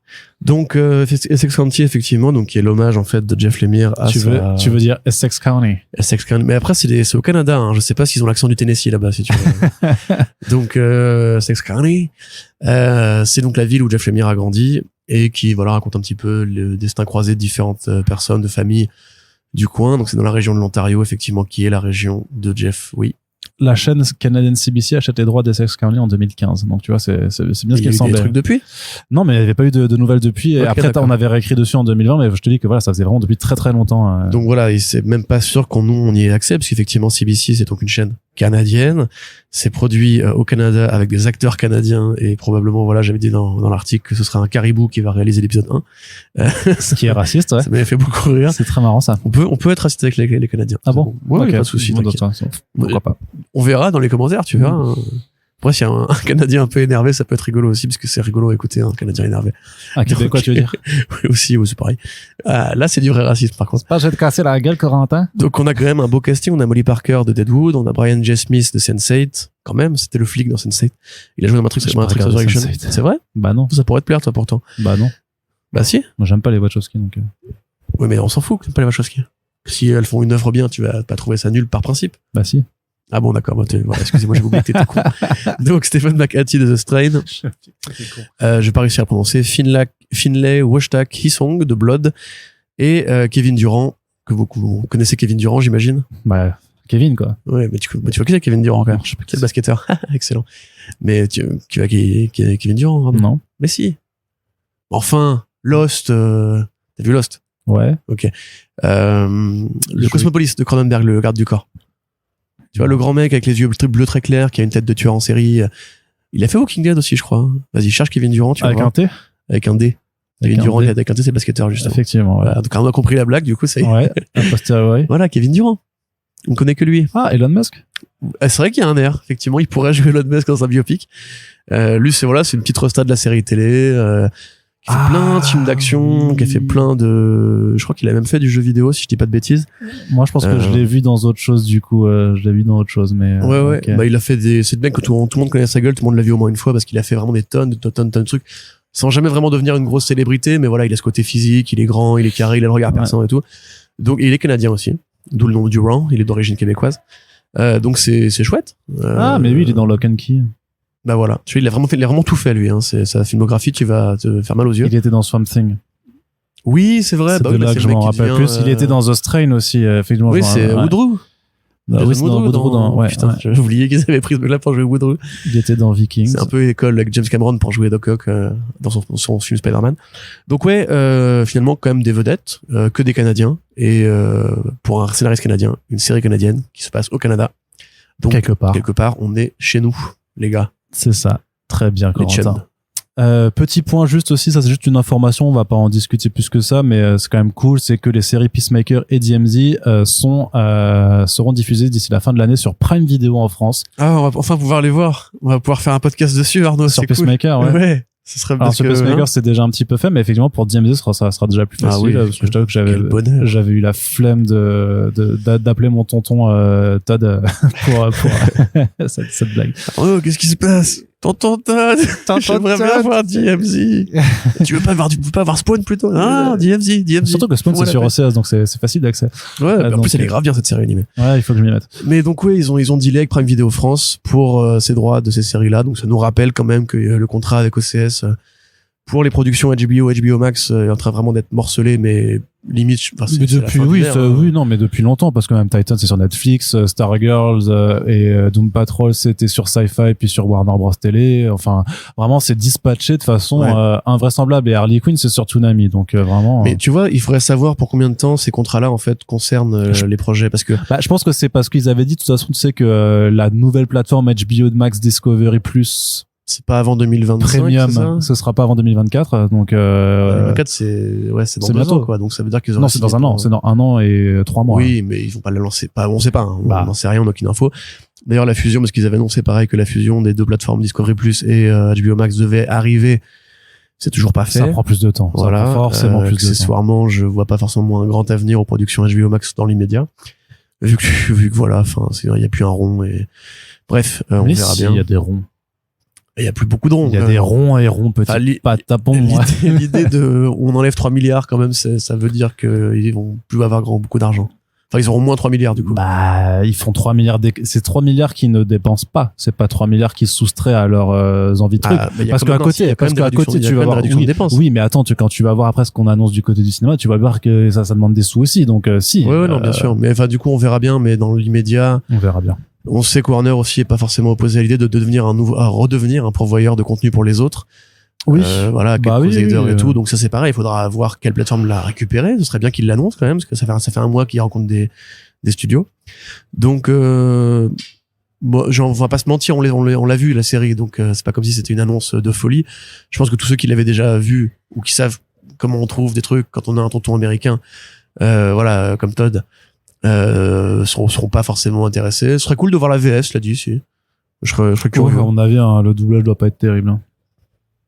Donc Essex County effectivement, donc qui est l'hommage en fait de Jeff Lemire à tu veux dire Essex County. Essex County. Mais après c'est au Canada, hein. Je sais pas s'ils ont l'accent du Tennessee là-bas si tu veux. Donc Essex County, c'est donc la ville où Jeff Lemire a grandi et qui voilà raconte un petit peu le destin croisé de différentes personnes, de familles du coin. Donc c'est dans la région de l'Ontario effectivement, qui est la région de Jeff. Oui. La chaîne canadienne CBC achète les droits d'Essex County en 2015. Donc, tu vois, c'est bien ce qu'il semblait. Il y a eu des trucs depuis? Non, mais il n'y avait pas eu de nouvelles depuis. Et okay, après, on avait réécrit dessus en 2020, mais je te dis que voilà, ça faisait vraiment depuis très très longtemps. Donc voilà, et c'est même pas sûr qu'on y ait accès, parce qu'effectivement, CBC, c'est donc une chaîne canadienne. C'est produit au Canada avec des acteurs canadiens, et probablement, voilà, j'avais dit dans l'article que ce sera un caribou qui va réaliser l'épisode 1. Ce qui est raciste, ouais. Ça m'avait fait beaucoup rire. C'est très marrant, ça. On peut être raciste avec les Canadiens. Ah bon? Ouais, okay. pas de souci. Pourquoi pas? On verra dans les commentaires, tu verras. Après, s'il y a un Canadien un peu énervé, ça peut être rigolo aussi, parce que c'est rigolo à écouter un Canadien énervé. Ah, Québécois, tu veux dire? Oui, aussi, c'est pareil. Là, c'est du vrai racisme, par contre. Pas, je vais te casser la gueule, Corentin. Donc, on a quand même un beau casting. On a Molly Parker de Deadwood, on a Brian J. Smith de Sense8. Quand même, c'était le flic dans Sense8. Il a joué dans Matrix Resurrection. C'est vrai? Bah non. Ça pourrait te plaire, toi, pourtant. Bah non. Bah si. Moi, j'aime pas les Wachowski, donc. Oui, mais on s'en fout que t'aimes pas les Wachowski. Si elles font une œuvre bien, tu vas pas trouver ça nul par principe. Bah si. Ah bon, d'accord. Bah, voilà, excusez-moi, j'ai oublié que t'étais con. Donc, Stephen McHattie de The Strain. J'ai pas réussi à le prononcer. Finlay Washtak Hisong de Blood. Et Kevin Durant, que vous connaissez Kevin Durant, j'imagine. Bah, Kevin, quoi. Ouais, mais tu vois qui c'est Kevin Durant, quand même. Je sais pas quel basketteur. Excellent. Mais tu vois qui est Kevin Durant, hein? Non. Mais si. Enfin, Lost, t'as vu Lost? Ouais. Ok. Le Cosmopolis de Cronenberg, le garde du corps. Tu vois, le grand mec avec les yeux bleus très clairs, qui a une tête de tueur en série. Il a fait Walking Dead aussi, je crois. Vas-y, cherche Kevin Durant, tu vois. Avec un T? Avec un D. Kevin Durant, avec un T, c'est basketteur, justement. Effectivement, ouais. Voilà, donc, on a compris la blague, du coup, ça y est. Ouais. Ouais. Voilà, Kevin Durant. On connaît que lui. Ah, Elon Musk? C'est vrai qu'il y a un air. Effectivement, il pourrait jouer Elon Musk dans un biopic. Lui, c'est une petite resta de la série télé, qui fait plein de films d'action, qui a fait plein de, je crois qu'il a même fait du jeu vidéo, si je dis pas de bêtises. Moi, je pense que je l'ai vu dans autre chose, du coup, je l'ai vu dans autre chose, mais. Ouais. Okay. Bah, il a fait c'est le mec que tout le monde connaît sa gueule, tout le monde l'a vu au moins une fois parce qu'il a fait vraiment des tonnes de trucs. Sans jamais vraiment devenir une grosse célébrité, mais voilà, il a ce côté physique, il est grand, il est carré, il a le regard perçant et tout. Donc, il est canadien aussi. D'où le nom du Durant, il est d'origine québécoise. Donc c'est chouette. Mais lui, il est dans Lock and Key. Bah voilà, tu vois, il a vraiment tout fait lui, hein. C'est sa filmographie, tu vas te faire mal aux yeux. Il était dans Swamp Thing. Oui, c'est vrai. C'est de là que je m'en rappelle plus. Il était dans The Strain aussi, effectivement. Oui, c'est Woodrow. oui, c'est dans Woodrow. Ouais, putain, j'avais oublié qu'ils avaient pris ce mec-là pour jouer Woodrow. Il était dans Vikings. C'est un peu école avec James Cameron pour jouer Doc Ock dans son film Spider-Man. Donc ouais, finalement quand même des vedettes, que des Canadiens, et pour un scénariste canadien, une série canadienne qui se passe au Canada. Donc quelque part, on est chez nous, les gars. C'est ça. Très bien, Corentin. Petit point juste aussi, ça c'est juste une information, on va pas en discuter plus que ça, mais c'est quand même cool, c'est que les séries Peacemaker et DMZ seront diffusées d'ici la fin de l'année sur Prime Video en France. Ah, on va enfin pouvoir les voir. On va pouvoir faire un podcast dessus, Arnaud. Sur Peacemaker, cool. Ouais. Ce serait alors sur Peacemaker c'est déjà un petit peu fait, mais effectivement pour DMZ ça sera déjà plus facile. Oui, parce que je t'avoue que j'avais eu la flemme d'appeler mon tonton Todd pour cette blague. Oh, qu'est-ce qui se passe? Tonton Todd, j'aimerais bien voir DMZ. Tu veux pas voir Spawn plutôt? Ah, DMZ. Surtout que Spawn c'est sur OCS, donc c'est facile d'accès. Ouais, en plus elle est grave bien cette série animée. Ouais, il faut que je m'y mette. Mais donc oui, ils ont dealé avec Prime Video France pour ces droits de ces séries-là, donc ça nous rappelle quand même que le contrat avec OCS pour les productions HBO Max est en train vraiment d'être morcelé, mais limite. Mais depuis mais depuis longtemps, parce que même Titan c'est sur Netflix, Stargirls et Doom Patrol c'était sur Sci-Fi puis sur Warner Bros Télé. Enfin, vraiment c'est dispatché de façon invraisemblable. Et Harley Quinn c'est sur Toonami, donc vraiment. Mais tu vois, il faudrait savoir pour combien de temps ces contrats-là en fait concernent les projets, parce que. Je pense que c'est parce qu'ils avaient dit de toute façon, tu sais que la nouvelle plateforme HBO Max Discovery Plus. C'est pas avant 2025. Premium, ce sera pas avant 2024, donc 2024 c'est dans 2 ans quoi, donc ça veut dire qu'ils auront. Non, c'est dans un an, c'est dans 1 an et 3 mois. Oui, mais ils vont pas la lancer, on sait pas, on n'en sait rien, on n'a aucune info. D'ailleurs la fusion, parce qu'ils avaient annoncé pareil que la fusion des 2 plateformes Discovery Plus et HBO Max devait arriver, c'est toujours pas fait. Ça prend plus de temps. Voilà, ça prend forcément plus de temps. Accessoirement, je vois pas forcément un grand avenir aux productions HBO Max dans l'immédiat. Vu que voilà, enfin, il y a plus un rond et bref, on verra bien. Il y a des ronds. Il y a plus beaucoup de ronds. Il y a des ronds et ronds petits. Pas tapons. L'idée on enlève 3 milliards quand même, ça veut dire qu'ils vont plus avoir beaucoup d'argent. Enfin, ils auront moins 3 milliards du coup. Ils font 3 milliards. C'est 3 milliards qu'ils ne dépensent pas. C'est pas 3 milliards qu'ils soustraient à leurs envies de trucs. Parce qu'à côté, tu vas voir. Oui, mais attends, quand tu vas voir après ce qu'on annonce du côté du cinéma, tu vas voir que ça demande des sous aussi. Donc, si. Ouais, non, bien sûr. Mais enfin, du coup, on verra bien. Mais dans l'immédiat. On verra bien. On sait que Warner aussi est pas forcément opposé à l'idée de redevenir un pourvoyeur de contenu pour les autres. Oui. Voilà, et tout. Donc ça c'est pareil, il faudra voir quelle plateforme l'a récupéré. Ce serait bien qu'il l'annonce quand même, parce que ça fait 1 mois qu'il rencontre des studios. Donc on va pas se mentir, on l'a vu la série, donc c'est pas comme si c'était une annonce de folie. Je pense que tous ceux qui l'avaient déjà vu ou qui savent comment on trouve des trucs quand on a un tonton américain, voilà, comme Todd, seront pas forcément intéressés. Ce serait cool de voir la VS, je l'ai dit, si. Je serais curieux. À mon avis, le doublage doit pas être terrible. Hein.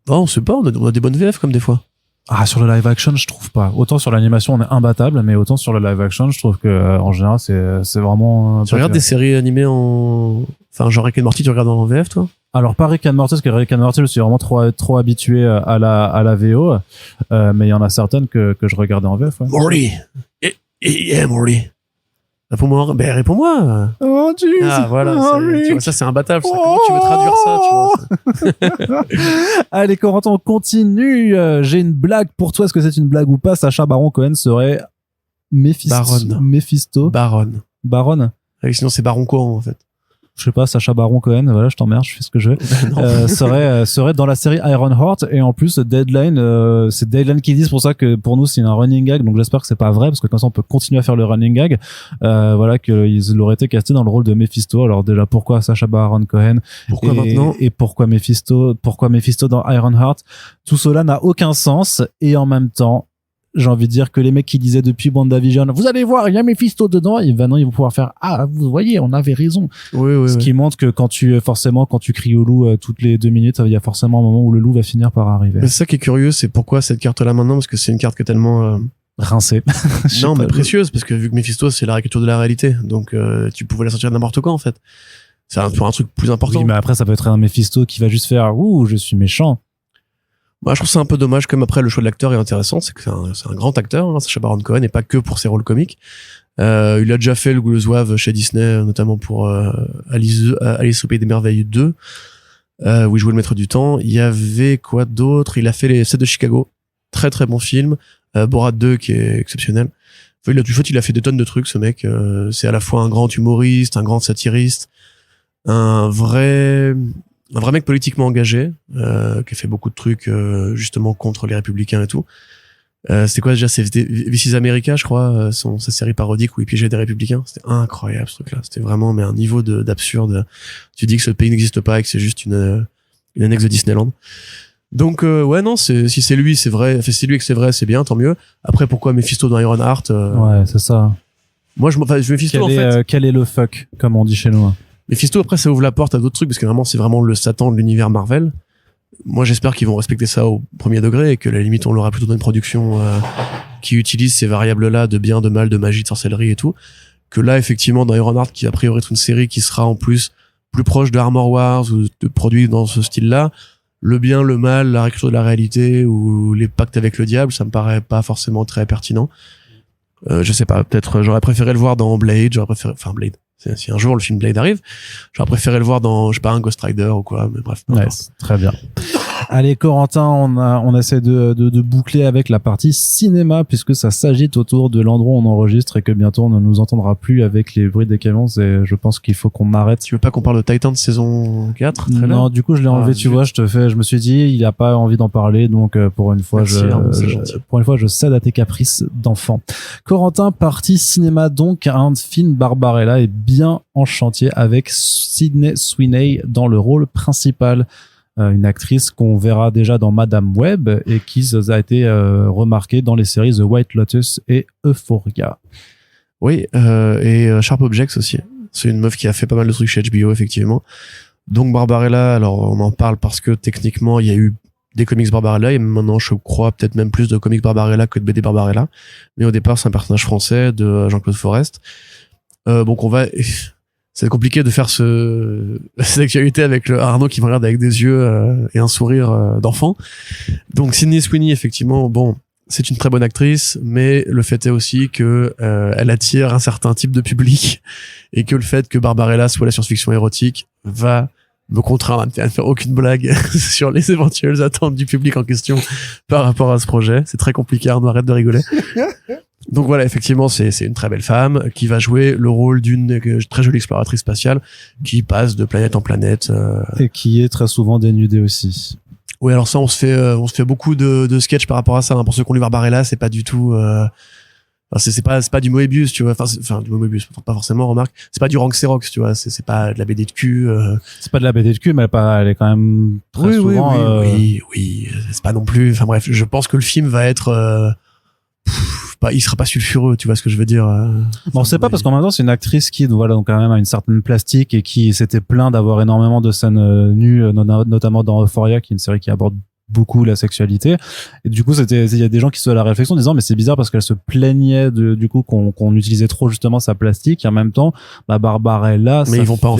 Non, on sait pas, on a des bonnes VF comme des fois. Ah, sur le live action, je trouve pas. Autant sur l'animation, on est imbattable, mais autant sur le live action, je trouve que en général, c'est vraiment. Tu regardes des séries animées genre Rick and Morty, tu regardes en VF, toi? Alors pas Rick and Morty, parce que Rick and Morty, je suis vraiment trop habitué à la VO, mais il y en a certaines que je regardais en VF. Ouais. Morty, yeah, Morty. Réponds-moi. Oh, Dieu. Ah, voilà. Tu vois, ça, c'est imbattable. Comment tu veux traduire ça, tu vois? Allez, Corentin, on continue. J'ai une blague pour toi. Est-ce que c'est une blague ou pas? Sacha Baron Cohen serait Mephisto. Baron. Sinon, c'est Baron Cohen, en fait. Je sais pas, Sacha Baron Cohen, voilà, je t'emmerde, je fais ce que je veux. Serait dans la série Ironheart, et en plus Deadline, c'est Deadline qui dit, c'est pour ça que pour nous c'est un running gag, donc j'espère que c'est pas vrai, parce que comme ça on peut continuer à faire le running gag. Voilà, qu'il aurait été casté dans le rôle de Mephisto. Alors déjà, pourquoi Sacha Baron Cohen? Pourquoi maintenant? Et pourquoi Mephisto dans Ironheart? Tout cela n'a aucun sens, et en même temps, j'ai envie de dire que les mecs qui disaient depuis WandaVision, vous allez voir, il y a Mephisto dedans, et maintenant ils vont pouvoir faire, vous voyez, on avait raison. Oui. Ce qui montre que quand tu cries au loup toutes les 2 minutes, il y a forcément un moment où le loup va finir par arriver. Mais c'est ça qui est curieux, c'est pourquoi cette carte-là maintenant, parce que c'est une carte qui est tellement rincée. Non, mais précieuse, parce que vu que Mephisto c'est la réécriture de la réalité, donc tu pouvais la sortir n'importe quand en fait. C'est un truc plus important. Oui, mais après ça peut être un Mephisto qui va juste faire, je suis méchant. Moi, je trouve ça un peu dommage, comme après le choix de l'acteur est intéressant, c'est que c'est un grand acteur, hein, Sacha Baron Cohen, et pas que pour ses rôles comiques. Il a déjà fait le zouave chez Disney, notamment pour Alice au Pays des Merveilles 2, où il jouait le maître du temps. Il y avait quoi d'autre? Il a fait les 7 de Chicago, très très bon film. Borat 2 qui est exceptionnel. il a fait des tonnes de trucs, ce mec. C'est à la fois un grand humoriste, un grand satiriste, un vrai mec politiquement engagé, qui a fait beaucoup de trucs justement contre les républicains et tout. C'était quoi déjà, c'est This is America, je crois, sa série parodique où il piégeait des républicains. C'était incroyable ce truc-là. C'était vraiment mais un niveau d'absurde. Tu dis que ce pays n'existe pas et que c'est juste une annexe de Disneyland. Donc ouais non, si c'est lui, c'est vrai. Enfin, si c'est lui et que c'est vrai, c'est bien, tant mieux. Après pourquoi Mephisto dans Ironheart Ouais, c'est ça. Moi Mephisto quel est le fuck comme on dit chez nous. Mephisto après ça ouvre la porte à d'autres trucs parce que vraiment c'est vraiment le Satan de l'univers Marvel. Moi, j'espère qu'ils vont respecter ça au premier degré et que, à la limite, on l'aura plutôt dans une production qui utilise ces variables-là de bien, de mal, de magie, de sorcellerie et tout. Que là, effectivement, dans Ironheart, qui a priori est une série qui sera en plus plus proche de Armor Wars ou de produits dans ce style-là, le bien, le mal, la réécriture de la réalité ou les pactes avec le diable, ça me paraît pas forcément très pertinent. Je sais pas, peut-être j'aurais préféré le voir dans Blade, Blade. Si un jour le film Blade arrive, j'aurais préféré le voir dans, je sais pas, un Ghost Rider ou quoi, mais bref. Ouais, très bien. Allez, Corentin, on essaie de boucler avec la partie cinéma puisque ça s'agite autour de l'endroit où on enregistre et que bientôt on ne nous entendra plus avec les bruits des camions et je pense qu'il faut qu'on arrête. Tu veux pas qu'on parle de Titan de saison 4? Non, du coup, je l'ai enlevé, tu vois, je me suis dit, il a pas envie d'en parler, donc, pour une fois, je cède à tes caprices d'enfant. Corentin, partie cinéma, donc, un film Barbarella est bien en chantier avec Sydney Sweeney dans le rôle principal. Une actrice qu'on verra déjà dans Madame Web et qui a été remarquée dans les séries The White Lotus et Euphoria. Oui, et Sharp Objects aussi. C'est une meuf qui a fait pas mal de trucs chez HBO, effectivement. Donc Barbarella, alors on en parle parce que techniquement il y a eu des comics Barbarella et maintenant je crois peut-être même plus de comics Barbarella que de BD Barbarella. Mais au départ c'est un personnage français de Jean-Claude Forest. Donc c'est compliqué de faire cette actualité avec Arnaud qui me regarde avec des yeux et un sourire d'enfant. Donc Sydney Sweeney, effectivement, bon, c'est une très bonne actrice, mais le fait est aussi que elle attire un certain type de public et que le fait que Barbarella soit la science-fiction érotique va me contraindre à ne faire aucune blague sur les éventuelles attentes du public en question par rapport à ce projet. C'est très compliqué, Arnaud, arrête de rigoler. Donc voilà, effectivement, c'est une très belle femme qui va jouer le rôle d'une très jolie exploratrice spatiale qui passe de planète en planète. Et qui est très souvent dénudée aussi. Oui, alors ça, on se fait beaucoup de sketchs par rapport à ça. Hein. Pour ceux qui ont lu Barbarella, c'est pas du tout... c'est pas du Moebius, tu vois. Enfin, du Moebius, pas forcément, remarque. C'est pas du Rank Xerox, tu vois. C'est pas de la BD de cul. C'est pas de la BD de cul, mais elle est quand même très souvent... Oui. C'est pas non plus... Enfin bref, je pense que le film va être... il sera pas sulfureux, tu vois ce que je veux dire. Bon, on sait pas parce qu'en même temps c'est une actrice qui voilà donc quand même a une certaine plastique et qui s'était plaint d'avoir énormément de scènes nues, notamment dans Euphoria, qui est une série qui aborde beaucoup la sexualité. Et du coup il y a des gens qui se font la réflexion en disant mais c'est bizarre parce qu'elle se plaignait du coup qu'on utilisait trop justement sa plastique et en même temps Barbarella. Mais ils vont pas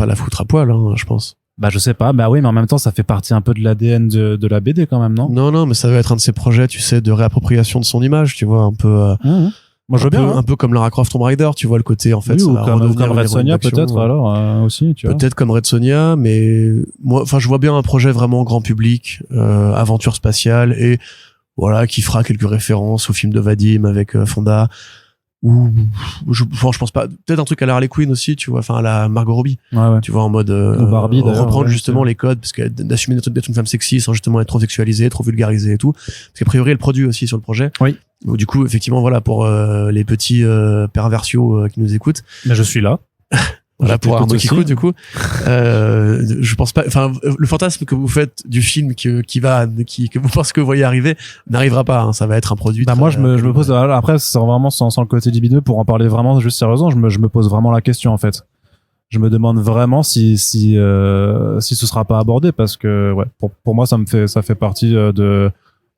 la foutre à poil, hein, je pense. Bah je sais pas, bah oui, mais en même temps ça fait partie un peu de l'ADN de la BD quand même, non? Non, mais ça va être un de ces projets, tu sais, de réappropriation de son image, tu vois, un peu. Moi je veux bien. Un peu comme Lara Croft Tomb Raider, tu vois le côté en fait. Oui, ou comme Red Sonja peut-être alors aussi, tu vois. Peut-être comme Red Sonja, mais moi, enfin je vois bien un projet vraiment grand public, aventure spatiale et voilà qui fera quelques références au film de Vadim avec Fonda. Ou je pense pas, peut-être un truc à la Harley Quinn aussi, tu vois, enfin à la Margot Robbie, ouais. Tu vois, en mode ou Barbie, reprendre justement les codes parce que d'assumer d'être une femme sexy sans justement être trop sexualisée, trop vulgarisée et tout, parce qu'a priori elle produit aussi sur le projet. Oui. Donc, du coup effectivement voilà pour les petits perversiaux qui nous écoutent. Mais je suis là. Voilà pour Arnaud qui écoute du coup. Je pense pas, enfin le fantasme que vous faites du film que vous pensez que vous voyez arriver n'arrivera pas, hein, ça va être un produit. Bah moi je me pose après c'est vraiment sans le côté libidineux pour en parler vraiment juste sérieusement, je me pose vraiment la question en fait. Je me demande vraiment si ce sera pas abordé parce que ouais pour moi ça fait partie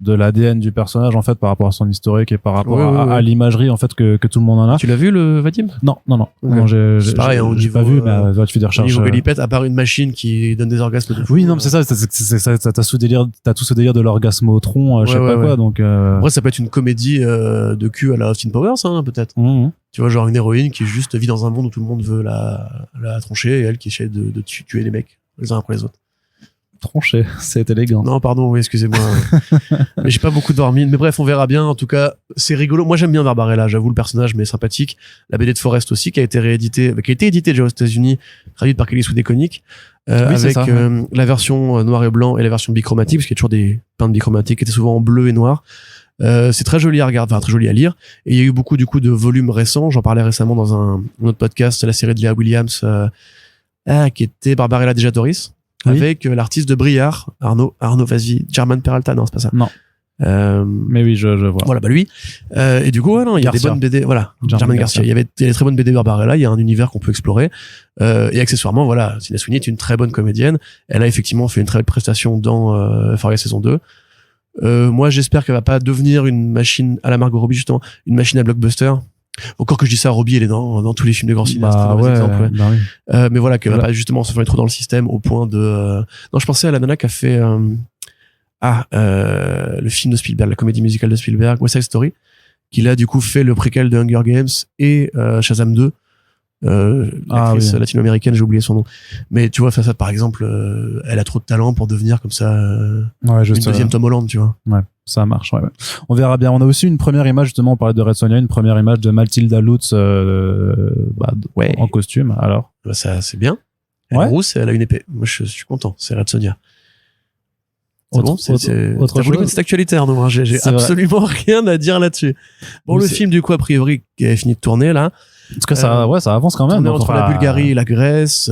de l'ADN du personnage en fait par rapport à son historique et par rapport à l'imagerie en fait que tout le monde en a. Tu l'as vu le Vadim? Non. Okay. Non, j'ai pas vu mais tu fais des recherches. Au niveau Gallipette, à part une machine qui donne des orgasmes de fou. Oui, non, mais c'est ça, t'as tout ce délire de l'orgasme au tronc, je sais pas quoi, donc Après ça peut être une comédie de cul à la Austin Powers hein, peut-être. Tu vois, genre une héroïne qui juste vit dans un monde où tout le monde veut la troncher et elle qui essaie de tuer les mecs les uns après les autres. Tranché, c'est élégant. Non, pardon, oui, excusez-moi. Mais j'ai pas beaucoup dormi. Mais bref, on verra bien. En tout cas, c'est rigolo. Moi, j'aime bien Barbarella. J'avoue, le personnage, mais sympathique. La BD de Forrest aussi, qui a été éditée déjà aux États-Unis, traduite par Kelly Sue DeConnick, avec ça, la version noir et blanc et la version bichromatique, parce qu'il y a toujours des peintes bichromatiques qui étaient souvent en bleu et noir. C'est très joli à regarder, enfin très joli à lire. Et il y a eu beaucoup du coup de volumes récents. J'en parlais récemment dans un autre podcast, la série de Leah Williams, qui était Barbarella Dejatoris, avec l'artiste de Briard, Arnaud, vas-y, German Peralta, non c'est pas ça. Non. Mais oui, je vois. Voilà, bah lui. Et du coup, ouais, non, il y a des bonnes BD, voilà. German Garcia. Il y a des très bonnes BD Barbarella. Il y a un univers qu'on peut explorer. Et accessoirement, voilà, Sydney Sweeney est une très bonne comédienne. Elle a effectivement fait une très belle prestation dans Euphoria saison 2. Moi, j'espère qu'elle va pas devenir une machine à la Margot Robbie, justement, une machine à blockbuster. Encore que je dis ça, Robbie, elle est dans tous les films de grands cinéastes. Bah oui. Mais voilà, qu'elle va pas justement se faire trop dans le système au point de. Non, je pensais à la nana qui a fait le film de Spielberg, la comédie musicale de Spielberg, West Side Story, qui là du coup fait le préquel de Hunger Games et Shazam 2. L'actrice latino-américaine, j'ai oublié son nom, mais tu vois, ça par exemple, elle a trop de talent pour devenir comme ça une deuxième Tom Holland, tu vois. Ouais, ça marche. Ouais. On verra bien. On a aussi une première image, justement, on parlait de Red Sonja, une première image de Mathilda Lutz en costume. Alors ça c'est bien. Elle est rousse et elle a une épée. Moi je suis content, c'est Red Sonja. Autre chose. Cette actualité, Arnaud, hein, j'ai absolument rien à dire là-dessus. Bon, le film du coup a priori qui a fini de tourner là. Parce que ça avance quand même. Entre la Bulgarie et la Grèce,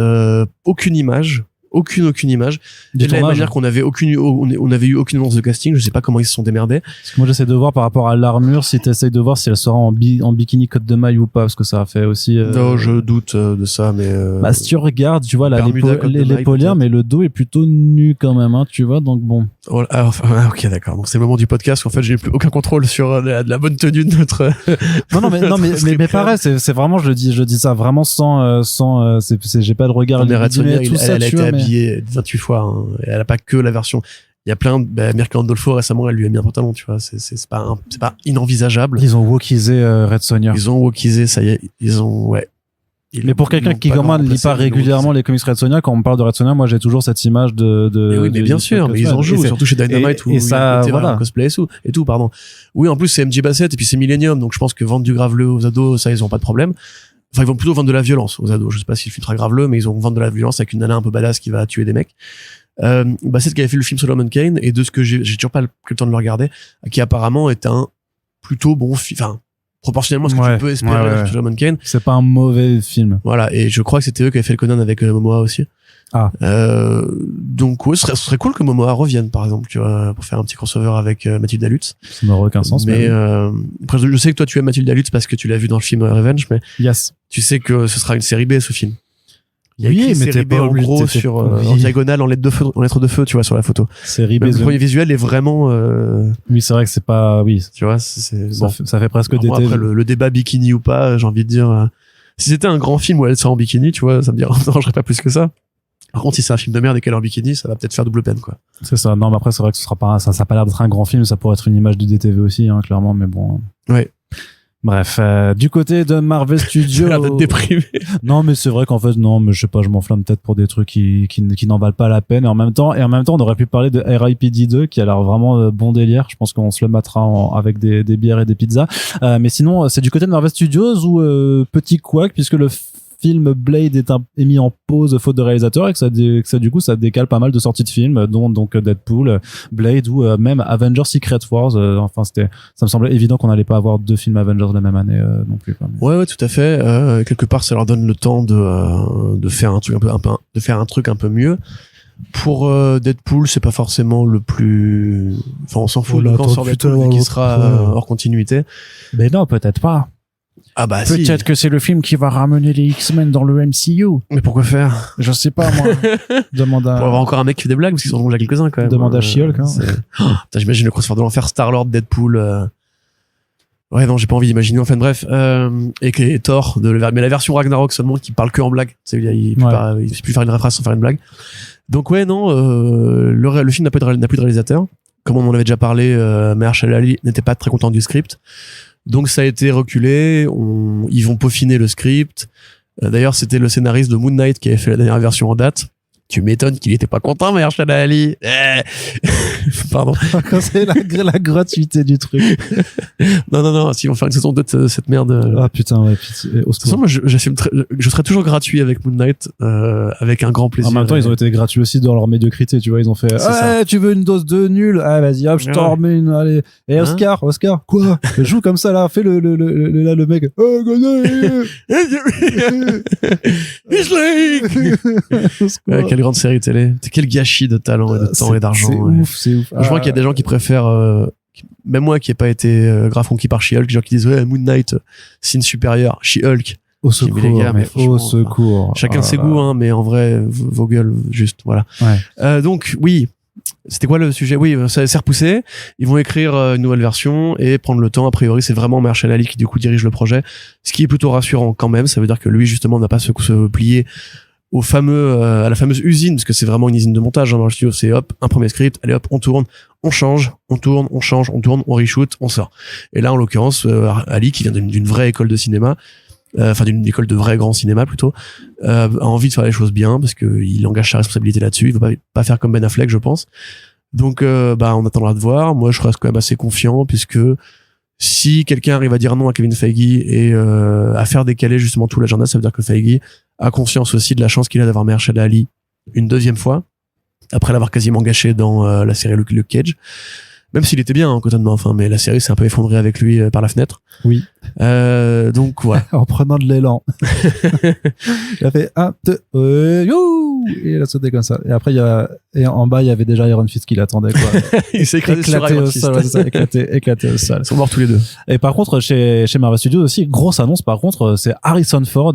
aucune image. Aucune image. De la même manière qu'on avait on avait eu aucune annonce de casting. Je sais pas comment ils se sont démerdés. Parce que moi, j'essaie de voir par rapport à l'armure, si t'essayes de voir si elle sera en bikini côte de maille ou pas, parce que ça a fait aussi, Non, je doute de ça, mais si tu regardes, tu vois, là, l'épaulière, mais le dos est plutôt nu quand même, hein, tu vois, donc bon. Ok, d'accord. Donc c'est le moment du podcast où en fait, j'ai plus aucun contrôle sur la bonne tenue de notre. mais pareil, c'est vraiment, je dis ça vraiment sans, j'ai pas de regard. Elle a été habillée 28 fois, hein. Et elle a pas que la version. Il y a plein de, Mirka Andolfo récemment, elle lui a mis un pantalon, tu vois. C'est pas inenvisageable. Ils ont wokisé Red Sonja. Ils ont wokisé, ça y est. Mais pour quelqu'un qui comment ne lit pas régulièrement les comics Red Sonja, quand on parle de Red Sonja, moi j'ai toujours cette image mais bien sûr, mais ils en jouent, surtout chez Dynamite où ça, voilà, cosplay et tout, pardon. Oui, en plus c'est MJ Bassett et puis c'est Millennium, donc je pense que vendre du graveleux aux ados, ça ils ont pas de problème. Enfin, ils vont plutôt vendre de la violence aux ados. Je sais pas si le film sera graveleux, mais ils vont vendre de la violence avec une nana un peu badass qui va tuer des mecs. Bassett qui avait fait le film Solomon Kane, et de ce que j'ai toujours pas pris le temps de le regarder, qui apparemment est un plutôt bon film, enfin, proportionnellement à ce que tu peux espérer de Solomon Kane. C'est pas un mauvais film. Voilà, et je crois que c'était eux qui avaient fait le Conan avec Momoa aussi. Donc ouais, ce serait cool que Momoa revienne, par exemple, tu vois, pour faire un petit crossover avec Mathilda Lutz. Ça n'aurait aucun sens. Mais après, je sais que toi tu aimes Mathilda Lutz parce que tu l'as vu dans le film Revenge, mais tu sais que ce sera une série B, ce film. Il y a écrit série B en gros en diagonale, en lettres de feu, tu vois, sur la photo. Série B. Le premier visuel est vraiment. Oui, c'est vrai que c'est pas. Oui. Tu vois, ça fait presque d'été. Après le débat bikini ou pas, j'ai envie de dire. Si c'était un grand film où elle sera en bikini, tu vois, ça me dérangerait pas plus que ça. Par contre, si c'est un film de merde et qu'elle est en bikini, ça va peut-être faire double peine, quoi. C'est ça. Non, mais après, c'est vrai que ça a pas l'air d'être un grand film. Ça pourrait être une image de DTV aussi, hein, clairement, mais bon. Ouais. Bref, du côté de Marvel Studios. Ça a l'air d'être déprimé. Non, mais c'est vrai qu'en fait, non, mais je sais pas, je m'enflamme peut-être pour des trucs qui n'en valent pas la peine. Et en même temps, on aurait pu parler de R.I.P.D. 2, qui a l'air vraiment bon délire. Je pense qu'on se le mettra avec des bières et des pizzas. Mais sinon, c'est du côté de Marvel Studios où, petit couac, puisque le film Blade est mis en pause faute de réalisateur et que ça du coup ça décale pas mal de sorties de films, dont donc Deadpool, Blade ou même Avengers Secret Wars. Enfin, ça me semblait évident qu'on n'allait pas avoir 2 films Avengers la même année non plus. Ouais, tout à fait. Quelque part, ça leur donne le temps de faire un truc un peu mieux. Pour Deadpool, c'est pas forcément le plus. Enfin, on s'en fout de quand sort Deadpool qui sera hors continuité. Mais non, peut-être pas. Ah bah peut-être que c'est le film qui va ramener les X-Men dans le MCU. Mais pourquoi faire? Je sais pas, moi. Pour avoir encore un mec qui fait des blagues, parce qu'ils en ont déjà quelques-uns quand même. Demande à She-Hulk, hein. J'imagine le crossover de l'enfer, Star-Lord, Deadpool. Ouais, non, j'ai pas envie d'imaginer. Enfin bref, et Thor, mais la version Ragnarok seulement qui parle que en blague. Tu sais, il peut plus faire une vraie phrase sans faire une blague. Donc ouais, non, le film n'a plus de réalisateur. Comme on en avait déjà parlé, Mahershala Ali n'était pas très content du script. Donc ça a été reculé, ils vont peaufiner le script. D'ailleurs, c'était le scénariste de Moon Knight qui avait fait la dernière version en date. Tu m'étonnes qu'il était pas content, Mahershala Ali. Pardon. Quand c'est la gratuité du truc. Non, s'ils vont faire une saison 2 de cette merde. Ah putain, ouais, pitié. De toute façon, moi, je serai toujours gratuit avec Moon Knight, avec un grand plaisir. En même temps, ils ont été gratuits aussi dans leur médiocrité, tu vois, ils ont fait, tu veux une dose de nul? Ah, vas-y, hop, je t'en remets une, allez. Et Oscar, quoi? Joue comme ça, là, fais le mec. Quelle grande série télé. Quel gâchis de talent et de temps et d'argent. C'est ouf. Je crois qu'il y a des gens qui préfèrent, même moi qui n'ai pas été grave conquis par She-Hulk, gens qui disent Moon Knight, signe supérieur, She-Hulk. Au secours, les gars, mais au secours. Chacun ses goûts, hein, mais en vrai, vos gueules, juste, voilà. Ouais. Donc, oui. C'était quoi le sujet? Oui, ça s'est repoussé. Ils vont écrire une nouvelle version et prendre le temps. A priori, c'est vraiment Mahershala Ali qui, du coup, dirige le projet. Ce qui est plutôt rassurant quand même. Ça veut dire que lui, justement, n'a pas se plier à la fameuse usine, parce que c'est vraiment une usine de montage dans le studio. C'est hop, un premier script, allez hop, on tourne, on change, on tourne, on change, on tourne, on reshoot, on sort. Et là, en l'occurrence, Ali, qui vient d'une vraie école de cinéma, d'une école de vrai grand cinéma plutôt, a envie de faire les choses bien, parce que il engage sa responsabilité là-dessus. Il va pas faire comme Ben Affleck, je pense. Donc, on attendra de voir. Moi, je reste quand même assez confiant, puisque si quelqu'un arrive à dire non à Kevin Feige et à faire décaler justement tout l'agenda, ça veut dire que Feige a conscience aussi de la chance qu'il a d'avoir Mahershala Ali une deuxième fois, après l'avoir quasiment gâché dans la série Luke Cage. Même s'il était bien, quotidiennement, enfin, mais la série s'est un peu effondrée avec lui par la fenêtre. Oui. Donc, voilà. En prenant de l'élan. Il a fait 1, 2, you! Et il a sauté comme ça. Et après, et en bas, il y avait déjà Iron Fist qui l'attendait, quoi. Il s'est éclaté au sol, éclaté au sol. Ils sont morts tous les deux. Et par contre, chez Marvel Studios aussi, grosse annonce, par contre, c'est Harrison Ford,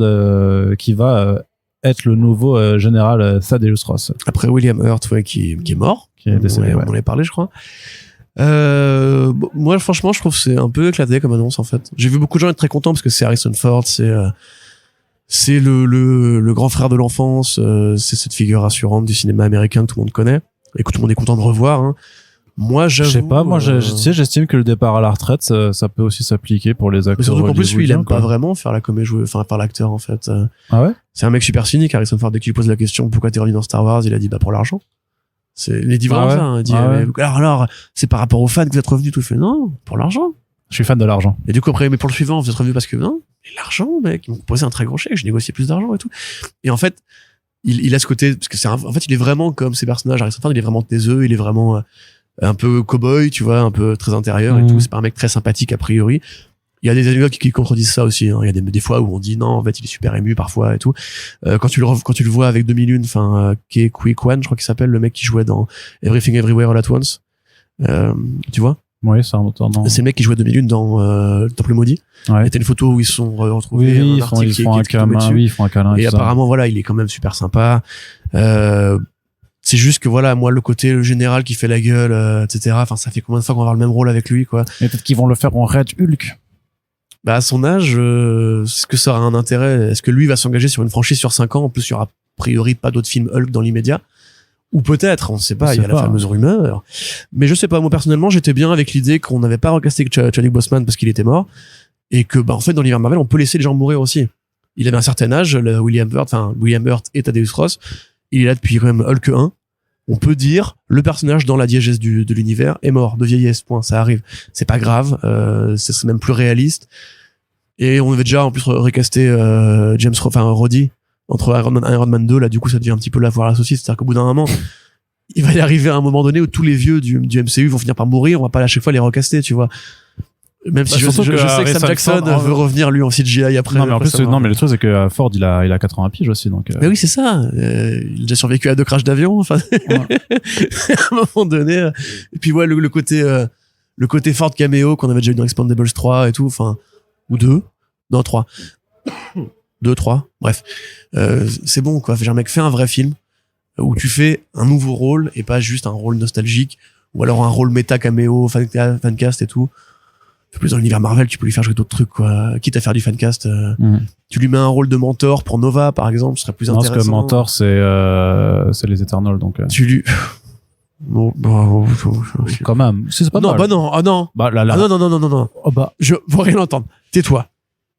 qui va, être le nouveau général Thaddeus Ross. Après William Hurt, ouais, qui est mort. Qui est décédé, on en avait parlé, je crois. Moi, franchement, je trouve que c'est un peu éclaté comme annonce, en fait. J'ai vu beaucoup de gens être très contents parce que c'est Harrison Ford, c'est le grand frère de l'enfance, c'est cette figure rassurante du cinéma américain que tout le monde connaît et que tout le monde est content de revoir, hein. Moi, j'avoue. Je sais pas, moi, j'estime que le départ à la retraite, ça peut aussi s'appliquer pour les acteurs. Mais surtout qu'en plus, lui, il aime pas vraiment faire la comédie faire l'acteur, en fait. Ah ouais? C'est un mec super cynique, Harrison Ford. Dès qu'il lui pose la question, pourquoi t'es revenu dans Star Wars, il a dit, pour l'argent. Il dit vraiment ça, hein. Il dit, alors, c'est par rapport aux fans que vous êtes revenu, tout fait, non, pour l'argent. Je suis fan de l'argent. Et du coup, après, mais pour le suivant, vous êtes revenu parce que, non, mais l'argent, mec, ils m'ont proposé un très gros chèque, j'ai négocié plus d'argent et tout. Et en fait, il a ce côté, parce que en fait, il est vraiment comme ces personnages, Harrison Ford, il est vraiment taiseux, il est vraiment, un peu cow-boy, tu vois, un peu très intérieur et tout. C'est pas un mec très sympathique a priori. Il y a des anecdotes qui contredisent ça aussi, hein. Il y a des fois où on dit non, en fait, il est super ému parfois et tout. Quand tu le vois avec 2001, enfin, Ke Huy Quan, je crois qu'il s'appelle, le mec qui jouait dans Everything Everywhere All at Once. Tu vois? Oui, c'est un auteur, non. C'est le mec qui jouait 2001 dans Temple Maudit. Ouais. Et t'as une photo où ils se sont retrouvés. Oui, ils font un câlin. Et apparemment, voilà, il est quand même super sympa. C'est juste que voilà, moi, le côté le général qui fait la gueule, etc. Enfin, ça fait combien de fois qu'on va avoir le même rôle avec lui, quoi. Et peut-être qu'ils vont le faire en Red Hulk. À son âge, est-ce que ça aura un intérêt? Est-ce que lui va s'engager sur une franchise sur 5 ans? En plus, il y aura a priori pas d'autres films Hulk dans l'immédiat. Ou peut-être, on ne sait pas, il y a la fameuse rumeur. Mais je sais pas, moi personnellement, j'étais bien avec l'idée qu'on n'avait pas recasté Chadwick Boseman parce qu'il était mort. Et que, en fait, dans l'univers Marvel, on peut laisser les gens mourir aussi. Il avait un certain âge, William Hurt et Thaddeus Ross. Il est là depuis quand même Hulk 1. On peut dire, le personnage dans la diégèse de l'univers est mort, de vieillesse, point, ça arrive. C'est pas grave, c'est même plus réaliste. Et on avait déjà, en plus, recasté, Roddy, entre Iron Man 1 et Iron Man 2, là, du coup, ça devient un petit peu la foire à la saucisse. C'est-à-dire qu'au bout d'un moment, il va y arriver à un moment donné où tous les vieux du MCU vont finir par mourir, on va pas à chaque fois les recaster, tu vois. Même si je sais que Sam Jackson veut revenir lui en CGI après. Non mais en plus mais le truc c'est que Ford il a 80 piges aussi donc. Mais oui c'est ça. Il a déjà survécu à 2 crashs d'avion. Enfin à un moment donné. Et puis ouais le côté Ford caméo qu'on avait déjà eu dans Expendables 3 et tout. Enfin ou 2. Non 3. 2 3. Bref c'est bon quoi. Genre mec fais un vrai film où tu fais un nouveau rôle et pas juste un rôle nostalgique ou alors un rôle méta caméo fancast et tout. Plus dans l'univers Marvel, tu peux lui faire jouer d'autres trucs, quoi. Quitte à faire du fancast, tu lui mets un rôle de mentor pour Nova, par exemple, ce serait plus intéressant. Parce que mentor, c'est les Eternals, donc. Tu lui, quand même. C'est pas non, mal. Bah non, ah non. Bah là. Ah non. Oh bah. Je veux rien entendre. Tais-toi.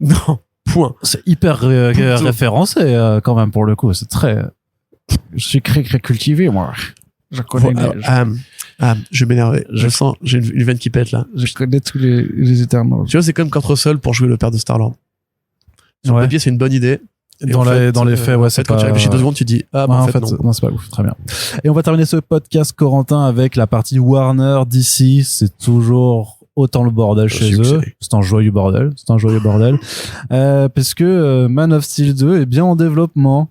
Non. Point. C'est hyper référencé, quand même, pour le coup. C'est très. Je suis très cultivé, moi. Je connais je vais m'énerver. Je sens, j'ai une veine qui pète là. Je connais tous les Eternals. Tu vois, c'est comme quand Russell pour jouer le père de Star-Lord. Sur le papier, c'est une bonne idée. Dans les faits, ouais, c'est quand tu réfléchis 2 secondes, tu dis, en fait, non, c'est pas ouf. Très bien. Et on va terminer ce podcast, Corentin, avec la partie Warner, DC. C'est toujours autant le bordel chez eux. C'est un joyeux bordel. Parce que Man of Steel 2 est bien en développement.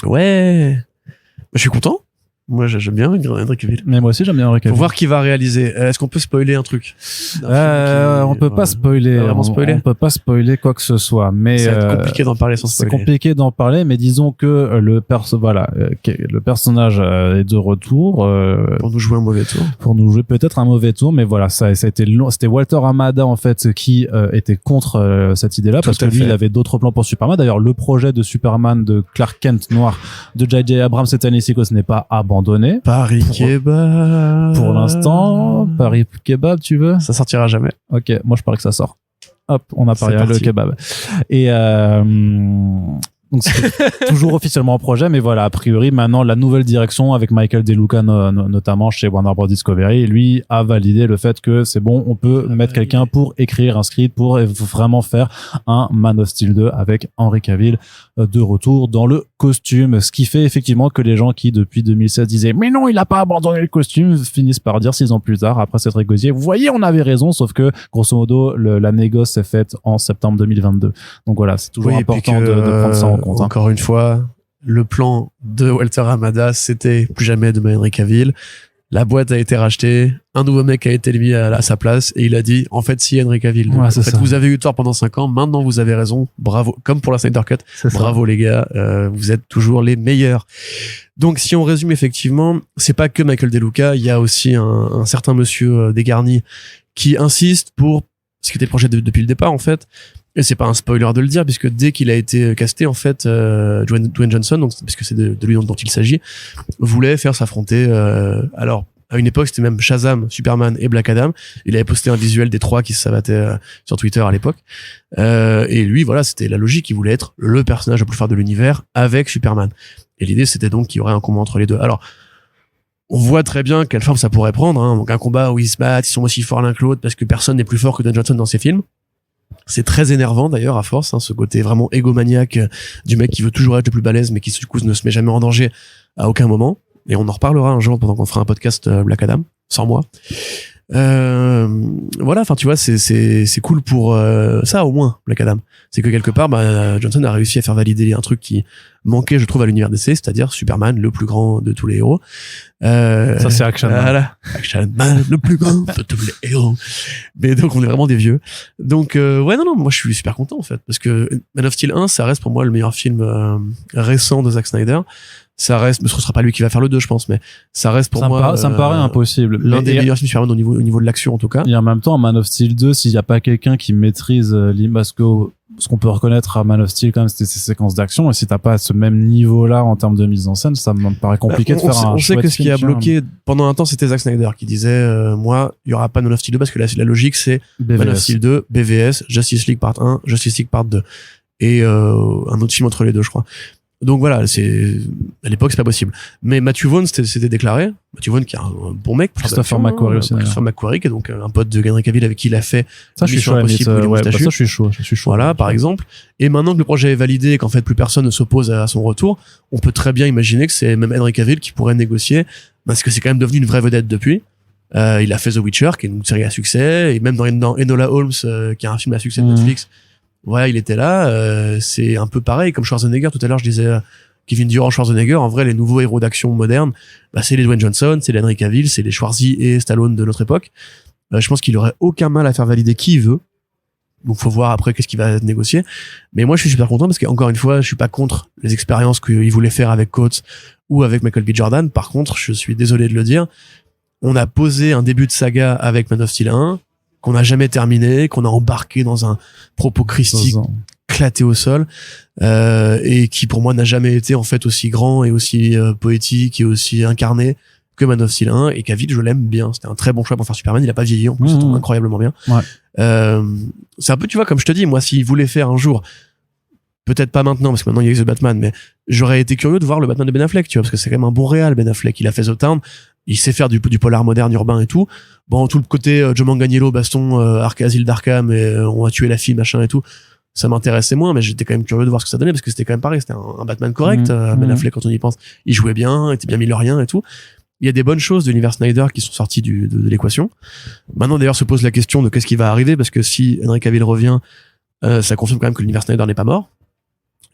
Ouais. Je suis content. Moi, j'aime bien Henry Cavill. Mais moi aussi, j'aime bien Henry Cavill. Faut voir qui va réaliser. Est-ce qu'on peut spoiler un truc? On peut pas spoiler. On peut pas spoiler quoi que ce soit. Mais c'est compliqué d'en parler sans spoiler. C'est compliqué d'en parler, mais disons que le personnage est de retour. Pour nous jouer un mauvais tour. Pour nous jouer peut-être un mauvais tour, mais voilà, ça a été long. C'était Walter Hamada, en fait, qui était contre cette idée-là, parce que lui, il avait d'autres plans pour Superman. D'ailleurs, le projet de Superman de Clark Kent noir de J.J. Abrams et Stanley Sikos n'est pas abandonné. Paris Kebab. Pour l'instant, Paris Kebab, tu veux? Ça sortira jamais. Ok, moi je parie que ça sort. Hop, on a parié le kebab. Et donc c'est toujours officiellement en projet, mais voilà, a priori maintenant la nouvelle direction avec Michael De Luca notamment chez Warner Bros Discovery, lui a validé le fait que c'est bon, on peut mettre quelqu'un pour écrire un script pour vraiment faire un Man of Steel 2 avec Henry Cavill de retour dans le costume, ce qui fait effectivement que les gens qui depuis 2016 disaient mais non, il a pas abandonné le costume, finissent par dire 6 ans plus tard après s'être négocié, vous voyez, on avait raison, sauf que grosso modo la négoce s'est faite en septembre 2022. Donc voilà, c'est toujours important de prendre ça en compte. Encore une fois, le plan de Walter Hamada, c'était plus jamais de Henry Cavill. La boîte a été rachetée, un nouveau mec a été mis à sa place et il a dit en fait si Henry Cavill. Donc, ouais, en fait, vous avez eu tort pendant 5 ans, maintenant vous avez raison, bravo, comme pour la Snyder Cut, bravo les gars, vous êtes toujours les meilleurs. Donc si on résume effectivement, c'est pas que Michael De Luca, il y a aussi un certain monsieur dégarni qui insiste pour ce qui était le projet depuis le départ en fait. Et c'est pas un spoiler de le dire, puisque dès qu'il a été casté, en fait, Dwayne Johnson, donc parce que c'est de lui dont il s'agit, voulait faire s'affronter. Alors à une époque, c'était même Shazam, Superman et Black Adam. Il avait posté un visuel des 3 qui se s'abattaient sur Twitter à l'époque. Et lui, voilà, c'était la logique. Il voulait être le personnage le plus fort de l'univers avec Superman. Et l'idée, c'était donc qu'il y aurait un combat entre les deux. Alors, on voit très bien quelle forme ça pourrait prendre. Hein. Donc un combat où ils se battent, ils sont aussi forts l'un que l'autre parce que personne n'est plus fort que Dwayne Johnson dans ses films. C'est très énervant d'ailleurs à force, hein, ce côté vraiment égomaniaque du mec qui veut toujours être le plus balèze mais qui du coup ne se met jamais en danger à aucun moment. Et on en reparlera un jour pendant qu'on fera un podcast Black Adam, sans moi. Voilà, enfin tu vois, c'est cool pour ça au moins Black Adam. C'est que quelque part, Johnson a réussi à faire valider un truc qui manquait, je trouve, à l'univers DC, c'est-à-dire Superman, le plus grand de tous les héros. Ça c'est Action Man. Voilà, Action Man, le plus grand de tous les héros. Mais donc on est vraiment des vieux. Donc ouais non, moi je suis super content en fait parce que Man of Steel 1, ça reste pour moi le meilleur film récent de Zack Snyder. Ça reste, mais ce sera pas lui qui va faire le 2, je pense, mais ça reste pour moi. Ça me paraît impossible. L'un des meilleurs films Superman au niveau de l'action, en tout cas. Et en même temps, Man of Steel 2, s'il y a pas quelqu'un qui maîtrise parce que ce qu'on peut reconnaître à Man of Steel quand même, c'était ses séquences d'action. Et si t'as pas ce même niveau-là en termes de mise en scène, ça me paraît compliqué de faire un. On sait que ce qui a bloqué pendant un temps, c'était Zack Snyder qui disait, moi, il y aura pas Man of Steel 2 parce que la logique c'est BVS. Man of Steel 2, BVS, Justice League Part 1, Justice League Part 2 et un autre film entre les deux, je crois. Donc voilà, à l'époque c'est pas possible. Mais Matthew Vaughn c'était déclaré. Matthew Vaughn qui est un bon mec. Christopher McQuarrie aussi. Christopher McQuarrie qui est donc un pote de Henry Cavill avec qui il a fait ça. Je suis chaud. Ça je suis chaud. Voilà, par exemple. Et maintenant que le projet est validé et qu'en fait plus personne ne s'oppose à son retour, on peut très bien imaginer que c'est même Henry Cavill qui pourrait négocier parce que c'est quand même devenu une vraie vedette depuis. Il a fait The Witcher qui est une série à succès et même dans Enola Holmes qui est un film à succès de Netflix. Voilà, il était là. C'est un peu pareil comme Schwarzenegger. Tout à l'heure, je disais Kevin Durant, Schwarzenegger. En vrai, les nouveaux héros d'action modernes, c'est les Dwayne Johnson, c'est les Henry Cavill, c'est les Schwarzy et Stallone de notre époque. Je pense qu'il aurait aucun mal à faire valider qui il veut. Donc, faut voir après qu'est-ce qu'il va négocier. Mais moi, je suis super content parce qu'encore une fois, je suis pas contre les expériences qu'il voulait faire avec Coates ou avec Michael B. Jordan. Par contre, je suis désolé de le dire. On a posé un début de saga avec Man of Steel 1. Qu'on n'a jamais terminé, qu'on a embarqué dans un propos christique éclaté au sol, et qui pour moi n'a jamais été en fait aussi grand et aussi poétique et aussi incarné que Man of Steel 1. Et Cavill, je l'aime bien, c'était un très bon choix pour faire Superman, il a pas vieilli en plus, c'est incroyablement bien. Ouais. C'est un peu, tu vois, comme je te dis, moi s'il voulait faire un jour peut-être pas maintenant parce que maintenant il y a The Batman, mais j'aurais été curieux de voir le Batman de Ben Affleck, tu vois, parce que c'est quand même un bon réal. Ben Affleck, il a fait The Town, il sait faire du polar moderne urbain et tout. Bon, tout le côté Joe Manganiello, baston, Asile d'Arkham, et on va tuer la fille, machin et tout, ça m'intéressait moins, mais j'étais quand même curieux de voir ce que ça donnait, parce que c'était quand même pareil, c'était un Batman correct. Ben Affleck, quand on y pense, il jouait bien, était bien millerien et tout. Il y a des bonnes choses de l'univers Snyder qui sont sorties de l'équation. Maintenant, d'ailleurs, se pose la question de qu'est-ce qui va arriver, parce que si Henry Cavill revient, ça confirme quand même que l'univers Snyder n'est pas mort.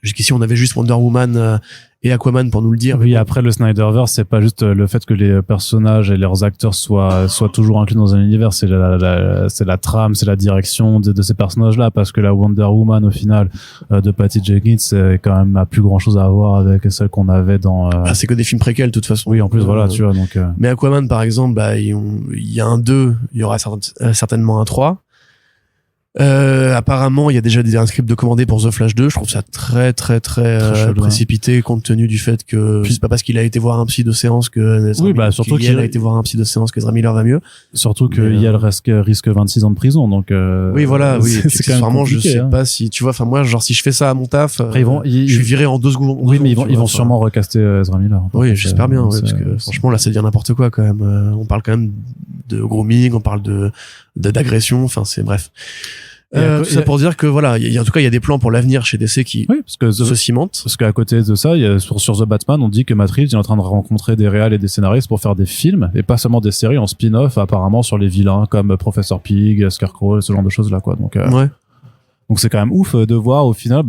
Jusqu'ici, on avait juste Wonder Woman et Aquaman pour nous le dire. Oui, après le Snyderverse, c'est pas juste le fait que les personnages et leurs acteurs soient toujours inclus dans un univers, c'est la trame, c'est la direction de ces personnages-là, parce que la Wonder Woman, au final, de Patty Jenkins, c'est quand même a plus grand chose à voir avec celle qu'on avait dans, c'est que des films préquels, de toute façon. Oui, en plus, voilà, tu vois, donc, Mais Aquaman, par exemple, il y a un 2, il y aura certainement un 3. Apparemment, il y a déjà un script de commandé pour The Flash 2. Je trouve ça très précipité, compte tenu du fait que c'est pas parce qu'il a été voir un psy de séance que surtout qu'il a été voir un psy de séance que Ezra Miller va mieux. Surtout qu'il y a le risque 26 ans de prison, donc oui, voilà, oui. C'est quand même vraiment, je sais hein. pas si tu vois. Enfin, moi, genre, si je fais ça à mon taf, après, je suis viré en 2 secondes. Oui, mais ils vont sûrement recaster Ezra Miller. Oui, j'espère bien, parce que franchement, là, ça devient n'importe quoi quand même. On parle quand même de grooming, on parle d'agression. Enfin, c'est bref. Tout ça pour dire que voilà, en tout cas, il y a des plans pour l'avenir chez DC qui se cimentent. Parce qu'à côté de ça, sur The Batman, on dit que Matt Reeves est en train de rencontrer des réals et des scénaristes pour faire des films, et pas seulement des séries en spin-off, apparemment, sur les vilains comme Professor Pig, Scarecrow, ce genre de choses-là, quoi. Donc, donc c'est quand même ouf de voir au final,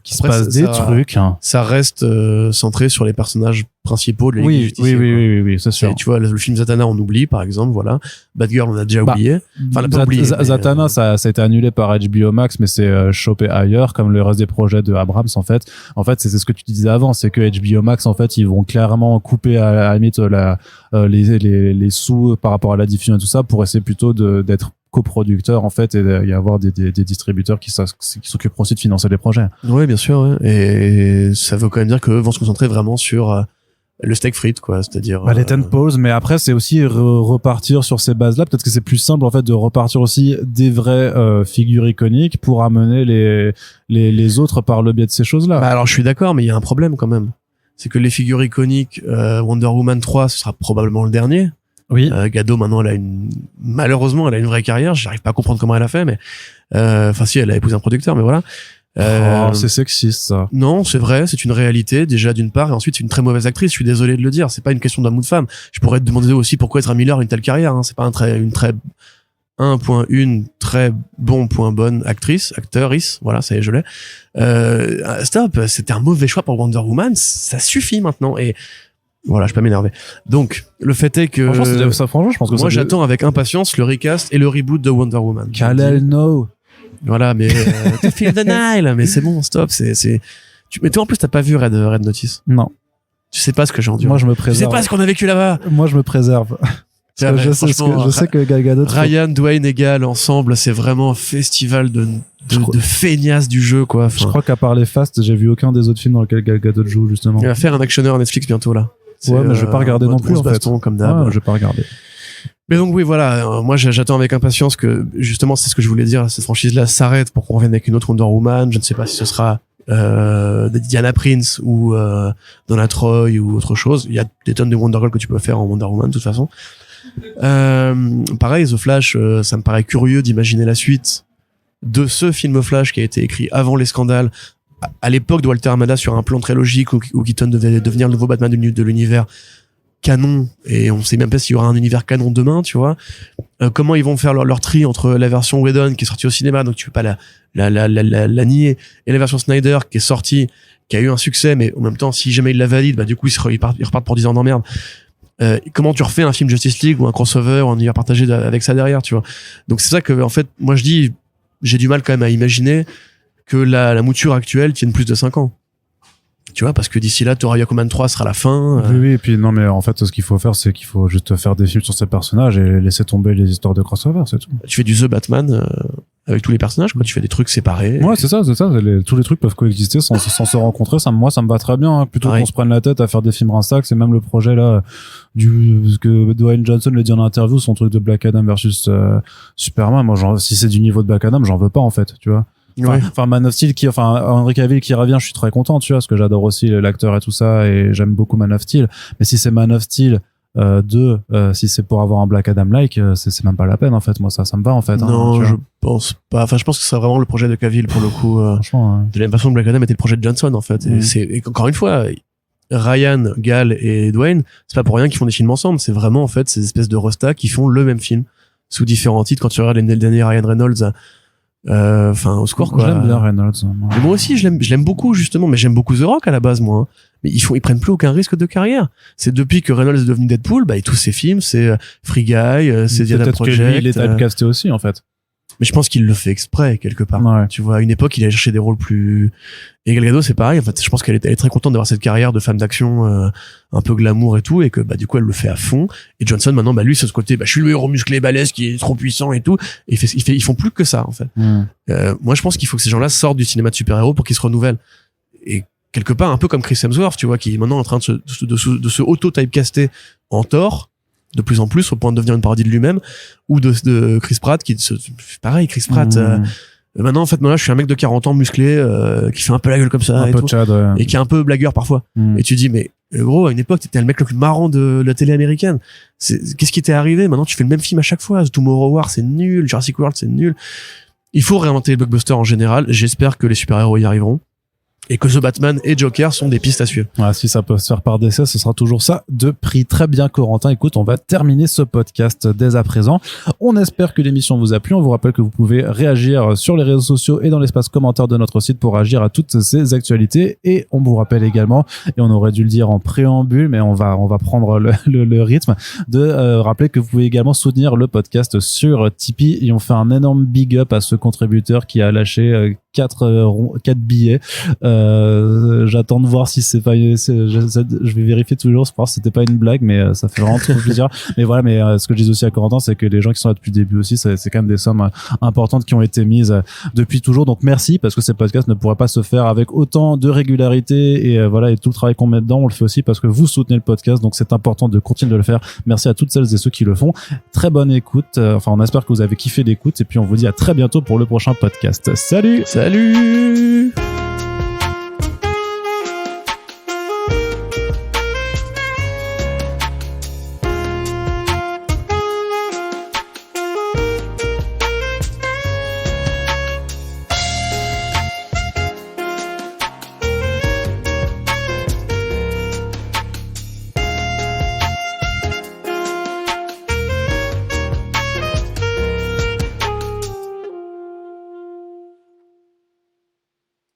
qu'il se passe des trucs. Hein. Ça reste centré sur les personnages principaux de la Ligue du Justicier. Oui, c'est sûr. Tu vois, le film Zatanna, on oublie, par exemple, voilà. Batgirl, on a déjà oublié. Enfin, on a pas oublié. Zatanna, ça a été annulé par HBO Max, mais c'est chopé ailleurs, comme le reste des projets de Abrams, en fait. En fait, c'est ce que tu disais avant, c'est que HBO Max, en fait, ils vont clairement couper à la limite les sous par rapport à la diffusion et tout ça, pour essayer plutôt d'être coproducteurs en fait, et y avoir des distributeurs qui s'occupent aussi de financer les projets. Oui, bien sûr, ouais. Et ça veut quand même dire qu'eux vont se concentrer vraiment sur le steak frites, quoi, c'est-à-dire les tentpoles, mais après c'est aussi repartir sur ces bases-là. Peut-être que c'est plus simple en fait de repartir aussi des vraies figures iconiques pour amener les autres par le biais de ces choses-là. Alors je suis d'accord, mais il y a un problème quand même. C'est que les figures iconiques, Wonder Woman 3, ce sera probablement le dernier. Oui. Gadot, maintenant, malheureusement, elle a une vraie carrière. J'arrive pas à comprendre comment elle a fait, mais enfin si, elle a épousé un producteur, mais voilà. C'est sexiste, ça. Non, c'est vrai, c'est une réalité, déjà, d'une part, et ensuite, c'est une très mauvaise actrice. Je suis désolé de le dire. C'est pas une question d'amour de femme. Je pourrais te demander aussi pourquoi Ezra Miller a une telle carrière, hein. C'est pas une très bonne actrice, voilà, ça y est, je l'ai. Stop, c'était un mauvais choix pour Wonder Woman, ça suffit maintenant, et voilà, je peux pas m'énerver. Donc, le fait est que franchement, je pense que moi, j'attends avec impatience le recast et le reboot de Wonder Woman. Kal-El, no. Voilà, mais to feel the Nile, mais c'est bon, stop, mais toi en plus t'as pas vu Red Notice. Non. Tu sais pas ce que j'ai enduré. Moi, je me préserve. Tu sais pas ce qu'on a vécu là-bas. Moi, je me préserve. Je sais que Gal Gadot, Ryan, Dwayne et Gal ensemble, c'est vraiment un festival de feignasses du jeu, quoi. Enfin, je crois qu'à part les Fast, j'ai vu aucun des autres films dans lesquels Gal Gadot joue, justement. Il va faire un actionneur Netflix bientôt, là. Ouais, mais je vais pas regarder non plus, en fait. Baston, comme d'hab. Ouais, je vais pas regarder. Mais donc oui, voilà, moi j'attends avec impatience que, justement, c'est ce que je voulais dire, cette franchise-là s'arrête pour qu'on revienne avec une autre Wonder Woman. Je ne sais pas si ce sera Diana Prince ou Donna Troy ou autre chose. Il y a des tonnes de Wonder Girl que tu peux faire en Wonder Woman, de toute façon. Pareil, The Flash, ça me paraît curieux d'imaginer la suite de ce film Flash qui a été écrit avant les scandales, à l'époque de Walter Amada, sur un plan très logique où Keaton devait devenir le nouveau Batman de l'univers canon, et on sait même pas s'il y aura un univers canon demain, tu vois. Comment ils vont faire leur tri entre la version Whedon qui est sortie au cinéma, donc tu peux pas la nier, et la version Snyder qui est sortie, qui a eu un succès, mais en même temps, si jamais ils la valident, bah du coup ils repartent pour 10 ans d'emmerde. Comment tu refais un film Justice League ou un crossover ou un univers partagé avec ça derrière, tu vois. Donc c'est ça que, en fait, moi je dis, j'ai du mal quand même à imaginer que la mouture actuelle tienne plus de 5 ans. Tu vois, parce que d'ici là, Thor Aquaman 3 sera la fin. Oui, et puis non, mais en fait, ce qu'il faut faire, c'est qu'il faut juste faire des films sur ces personnages et laisser tomber les histoires de crossover, c'est tout. Tu fais du The Batman avec tous les personnages, quoi. Tu fais des trucs séparés. Ouais, c'est ça. Tous les trucs peuvent coexister sans se rencontrer. Moi, ça me va très bien, hein. Plutôt qu'on se prenne la tête à faire des films rinstax. C'est même le projet là ce que Dwayne Johnson l'a dit en interview, son truc de Black Adam versus Superman. Moi, si c'est du niveau de Black Adam, j'en veux pas, en fait, tu vois. Enfin, Man of Steel Henry Cavill qui revient, je suis très content, tu vois, parce que j'adore aussi l'acteur et tout ça, et j'aime beaucoup Man of Steel. Mais si c'est Man of Steel, si c'est pour avoir un Black Adam-like, c'est même pas la peine, en fait. Moi, ça me va, en fait. Non, je pense pas. Enfin, je pense que c'est vraiment le projet de Cavill, pour le coup. Franchement, de la même façon que Black Adam était le projet de Johnson, en fait. Et encore une fois, Ryan, Gal et Dwayne, c'est pas pour rien qu'ils font des films ensemble. C'est vraiment, en fait, ces espèces de restas qui font le même film sous différents titres. Quand tu regardes les derniers Ryan Reynolds, au secours, quoi. J'aime bien Reynolds. Mais moi aussi, je l'aime beaucoup, justement. Mais j'aime beaucoup The Rock, à la base, moi. Mais ils prennent plus aucun risque de carrière. C'est depuis que Reynolds est devenu Deadpool, et tous ses films, c'est Free Guy, c'est The Adam Project. Peut-être que lui, il est typecasté aussi, en fait. Mais je pense qu'il le fait exprès, quelque part. Ouais. Tu vois, à une époque, il allait chercher des rôles plus... Et Gal Gadot, c'est pareil. En fait, je pense qu'elle est très contente d'avoir cette carrière de femme d'action, un peu glamour et tout, et que, du coup, elle le fait à fond. Et Johnson, maintenant, lui, c'est ce côté, je suis le héros musclé, balèze, qui est trop puissant et tout. Et ils font plus que ça, en fait. Moi, je pense qu'il faut que ces gens-là sortent du cinéma de super-héros pour qu'ils se renouvellent. Et quelque part, un peu comme Chris Hemsworth, tu vois, qui est maintenant en train de se auto-typecaster en Thor, de plus en plus, au point de devenir une parodie de lui-même, ou de Chris Pratt, pareil, Chris Pratt, maintenant, en fait, moi, là, je suis un mec de 40 ans musclé, qui fait un peu la gueule comme ça, et, Chad, et qui est un peu blagueur parfois. Et tu dis, mais, gros, à une époque, t'étais le mec le plus marrant de la télé américaine. Qu'est-ce qui t'est arrivé? Maintenant, tu fais le même film à chaque fois. Tomorrow War, c'est nul. Jurassic World, c'est nul. Il faut réinventer les blockbusters en général. J'espère que les super-héros y arriveront. Et que The Batman et Joker sont des pistes à suivre. Ouais, si ça peut se faire par DC, ce sera toujours ça de prix. Très bien, Corentin. Écoute, on va terminer ce podcast dès à présent. On espère que l'émission vous a plu. On vous rappelle que vous pouvez réagir sur les réseaux sociaux et dans l'espace commentaire de notre site pour réagir à toutes ces actualités. Et on vous rappelle également, et on aurait dû le dire en préambule, mais on va prendre le rythme, de rappeler que vous pouvez également soutenir le podcast sur Tipeee. Et on fait un énorme big up à ce contributeur qui a lâché 4 billets. J'attends de voir si c'est pas je vais vérifier toujours pour voir si c'était pas une blague, mais ça fait vraiment trop plaisir. Mais voilà, mais ce que je dis aussi à Corentin, c'est que les gens qui sont là depuis le début aussi, c'est quand même des sommes importantes qui ont été mises depuis toujours. Donc merci, parce que ces podcasts ne pourraient pas se faire avec autant de régularité, et voilà, et tout le travail qu'on met dedans, on le fait aussi parce que vous soutenez le podcast, donc c'est important de continuer de le faire. Merci à toutes celles et ceux qui le font. Très bonne écoute, on espère que vous avez kiffé l'écoute, et puis on vous dit à très bientôt pour le prochain podcast. Salut.